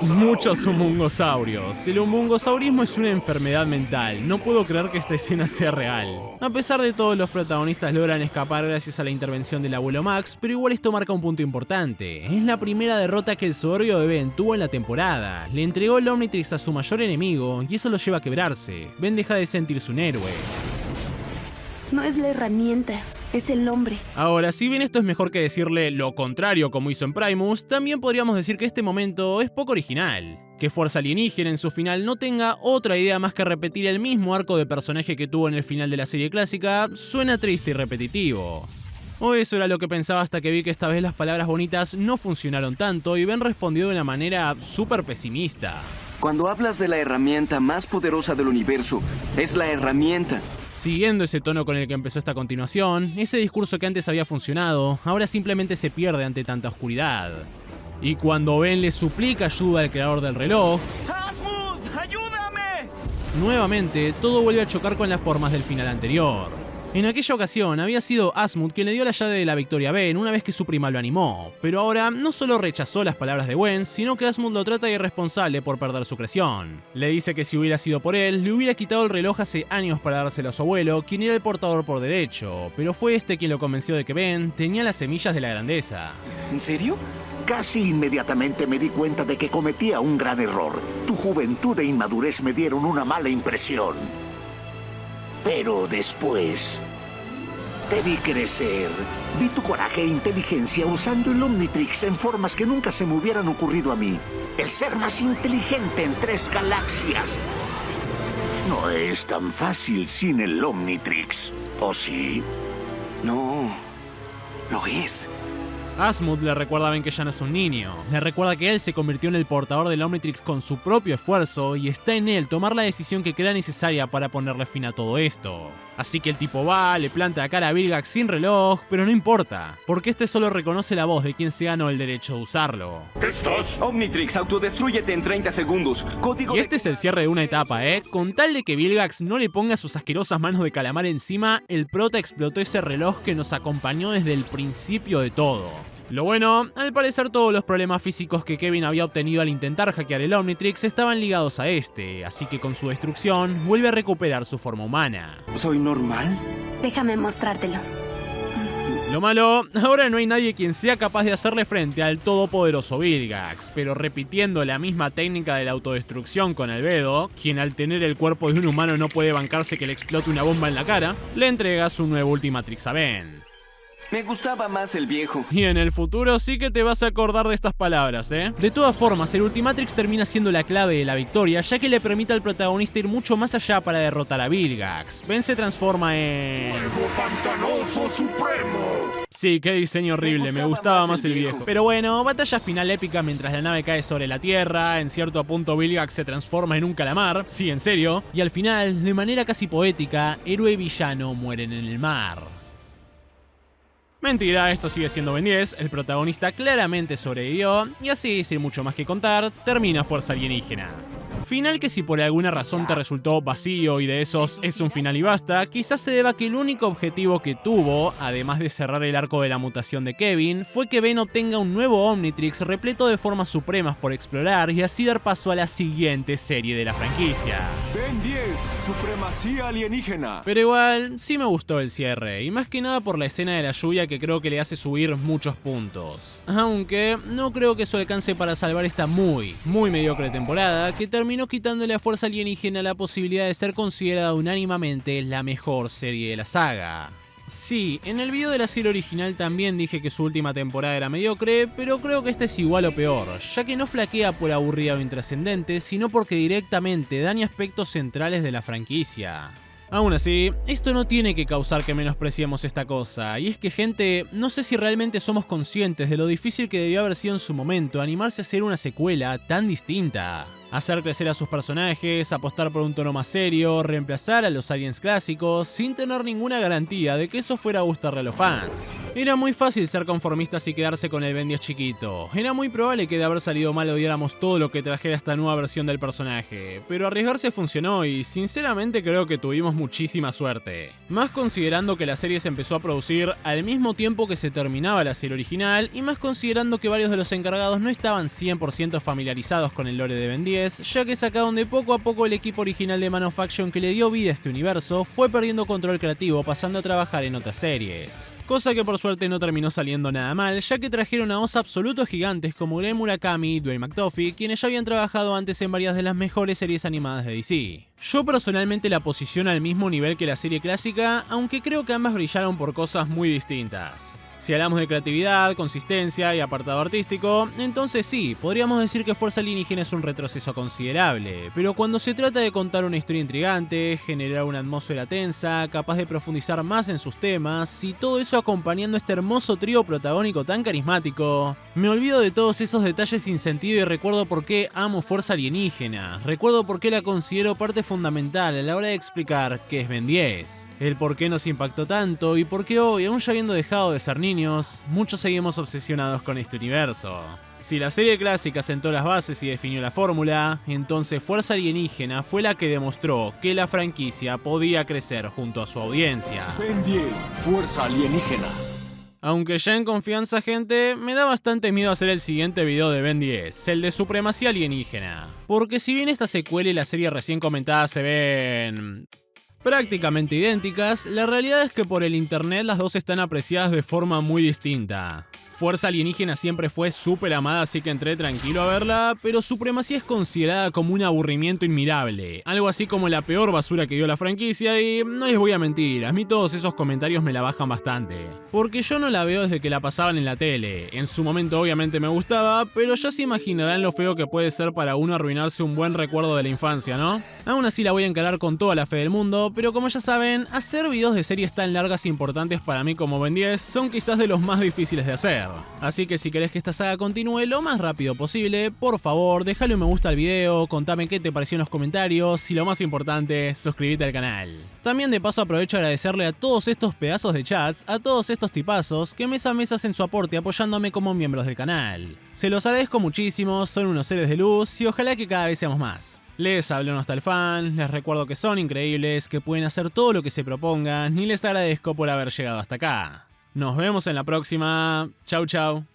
Muchos humungosaurios. El humungosaurismo es una enfermedad mental. No puedo creer que esta escena sea real. A pesar de todo, los protagonistas logran escapar gracias a la intervención del abuelo Max, pero igual esto marca un punto importante. Es la primera derrota que el soberbio de Ben tuvo en la temporada. Le entregó el Omnitrix a su mayor enemigo y eso lo lleva a quebrarse. Ben deja de sentirse un héroe. No es la herramienta, es el hombre. Ahora, si bien esto es mejor que decirle lo contrario como hizo en Primus, también podríamos decir que este momento es poco original. Que Fuerza Alienígena en su final no tenga otra idea más que repetir el mismo arco de personaje que tuvo en el final de la serie clásica, suena triste y repetitivo. O eso era lo que pensaba hasta que vi que esta vez las palabras bonitas no funcionaron tanto y Ben respondió de una manera súper pesimista. Cuando hablas de la herramienta más poderosa del universo, es la herramienta. Siguiendo ese tono con el que empezó esta continuación, ese discurso que antes había funcionado, ahora simplemente se pierde ante tanta oscuridad. Y cuando Ben le suplica ayuda al creador del reloj, ¡Asmund, ayúdame! Nuevamente, todo vuelve a chocar con las formas del final anterior. En aquella ocasión había sido Asmund quien le dio la llave de la victoria a Ben una vez que su prima lo animó, pero ahora no solo rechazó las palabras de Gwen, sino que Asmund lo trata de irresponsable por perder su creación. Le dice que si hubiera sido por él, le hubiera quitado el reloj hace años para dárselo a su abuelo, quien era el portador por derecho, pero fue este quien lo convenció de que Ben tenía las semillas de la grandeza. ¿En serio? Casi inmediatamente me di cuenta de que cometía un gran error. Tu juventud e inmadurez me dieron una mala impresión. Pero después te vi crecer. Vi tu coraje e inteligencia usando el Omnitrix en formas que nunca se me hubieran ocurrido a mí. El ser más inteligente en 3 galaxias. No es tan fácil sin el Omnitrix, ¿o sí? No, lo es. Asmund le recuerda a Ben que ya no es un niño, le recuerda que él se convirtió en el portador del Omnitrix con su propio esfuerzo y está en él tomar la decisión que crea necesaria para ponerle fin a todo esto. Así que el tipo va, le planta la cara a Vilgax sin reloj, pero no importa, porque este solo reconoce la voz de quien se ganó el derecho de usarlo. ¿Qué estás? Omnitrix, autodestrúyete en 30 segundos. Código y este es el cierre de una etapa, Con tal de que Vilgax no le ponga sus asquerosas manos de calamar encima, el prota explotó ese reloj que nos acompañó desde el principio de todo. Lo bueno, al parecer todos los problemas físicos que Kevin había obtenido al intentar hackear el Omnitrix estaban ligados a este, así que con su destrucción vuelve a recuperar su forma humana. ¿Soy normal? Déjame mostrártelo. Lo malo, ahora no hay nadie quien sea capaz de hacerle frente al todopoderoso Vilgax, pero repitiendo la misma técnica de la autodestrucción con Albedo, quien al tener el cuerpo de un humano no puede bancarse que le explote una bomba en la cara, le entrega su nuevo Ultimatrix a Ben. Me gustaba más el viejo. Y en el futuro sí que te vas a acordar de estas palabras, De todas formas, el Ultimatrix termina siendo la clave de la victoria, ya que le permite al protagonista ir mucho más allá para derrotar a Vilgax. Ben se transforma en... ¡Fuego pantanoso supremo! Sí, qué diseño horrible, me gustaba más el viejo. Pero bueno, batalla final épica mientras la nave cae sobre la Tierra, en cierto punto Vilgax se transforma en un calamar, sí, en serio, y al final, de manera casi poética, héroe y villano mueren en el mar. Mentira, esto sigue siendo Ben 10, el protagonista claramente sobrevivió, y así, sin mucho más que contar, termina Fuerza Alienígena. Final que si por alguna razón te resultó vacío y de esos es un final y basta, quizás se deba a que el único objetivo que tuvo, además de cerrar el arco de la mutación de Kevin, fue que Ben obtenga un nuevo Omnitrix repleto de formas supremas por explorar y así dar paso a la siguiente serie de la franquicia. Ben 10, supremacía alienígena. Pero igual, sí me gustó el cierre, y más que nada por la escena de la lluvia que creo que le hace subir muchos puntos. Aunque no creo que eso alcance para salvar esta muy mediocre temporada, que terminó quitándole a Fuerza Alienígena la posibilidad de ser considerada unánimemente la mejor serie de la saga. Sí, en el video de la serie original también dije que su última temporada era mediocre, pero creo que esta es igual o peor, ya que no flaquea por aburrida o intrascendente, sino porque directamente daña aspectos centrales de la franquicia. Aún así, esto no tiene que causar que menospreciemos esta cosa, y es que gente, no sé si realmente somos conscientes de lo difícil que debió haber sido en su momento animarse a hacer una secuela tan distinta. Hacer crecer a sus personajes, apostar por un tono más serio, reemplazar a los aliens clásicos, sin tener ninguna garantía de que eso fuera a gustarle a los fans. Era muy fácil ser conformistas y quedarse con el Ben 10 chiquito. Era muy probable que de haber salido mal odiáramos todo lo que trajera esta nueva versión del personaje, pero arriesgarse funcionó y sinceramente creo que tuvimos muchísima suerte. Más considerando que la serie se empezó a producir al mismo tiempo que se terminaba la serie original y más considerando que varios de los encargados no estaban 100% familiarizados con el lore de Ben 10, ya que sacaron de poco a poco el equipo original de Man of Action que le dio vida a este universo fue perdiendo control creativo pasando a trabajar en otras series. Cosa que por suerte no terminó saliendo nada mal, ya que trajeron a dos absolutos gigantes como Glenn Murakami y Dwayne McDuffie, quienes ya habían trabajado antes en varias de las mejores series animadas de DC. Yo personalmente la posiciono al mismo nivel que la serie clásica, aunque creo que ambas brillaron por cosas muy distintas. Si hablamos de creatividad, consistencia y apartado artístico, entonces sí, podríamos decir que Fuerza Alienígena es un retroceso considerable, pero cuando se trata de contar una historia intrigante, generar una atmósfera tensa, capaz de profundizar más en sus temas, y todo eso acompañando este hermoso trío protagónico tan carismático, me olvido de todos esos detalles sin sentido y recuerdo por qué amo Fuerza Alienígena, recuerdo por qué la considero parte fundamental a la hora de explicar qué es Ben 10, el por qué nos impactó tanto y por qué hoy, aún ya habiendo dejado de ser niños, muchos seguimos obsesionados con este universo. Si la serie clásica sentó las bases y definió la fórmula, entonces Fuerza Alienígena fue la que demostró que la franquicia podía crecer junto a su audiencia. Ben 10, Fuerza Alienígena. Aunque ya en confianza, gente, me da bastante miedo hacer el siguiente video de Ben 10, el de Supremacía Alienígena. Porque si bien esta secuela y la serie recién comentada se ven prácticamente idénticas, la realidad es que por el internet las dos están apreciadas de forma muy distinta. Fuerza Alienígena siempre fue súper amada, así que entré tranquilo a verla, pero Supremacía es considerada como un aburrimiento inmirable, algo así como la peor basura que dio la franquicia y no les voy a mentir, a mí todos esos comentarios me la bajan bastante. Porque yo no la veo desde que la pasaban en la tele, en su momento obviamente me gustaba, pero ya se imaginarán lo feo que puede ser para uno arruinarse un buen recuerdo de la infancia, ¿no? Aún así la voy a encarar con toda la fe del mundo, pero como ya saben, hacer videos de series tan largas e importantes para mí como Ben 10 son quizás de los más difíciles de hacer. Así que si querés que esta saga continúe lo más rápido posible, por favor, déjale un me gusta al video, contame qué te pareció en los comentarios y lo más importante, suscríbete al canal. También de paso aprovecho a agradecerle a todos estos pedazos de chats, a todos estos tipazos que mes a mes hacen su aporte apoyándome como miembros del canal. Se los agradezco muchísimo, son unos seres de luz y ojalá que cada vez seamos más. Les habló Nostalfan, les recuerdo que son increíbles, que pueden hacer todo lo que se propongan y les agradezco por haber llegado hasta acá. Nos vemos en la próxima. Chau, chau.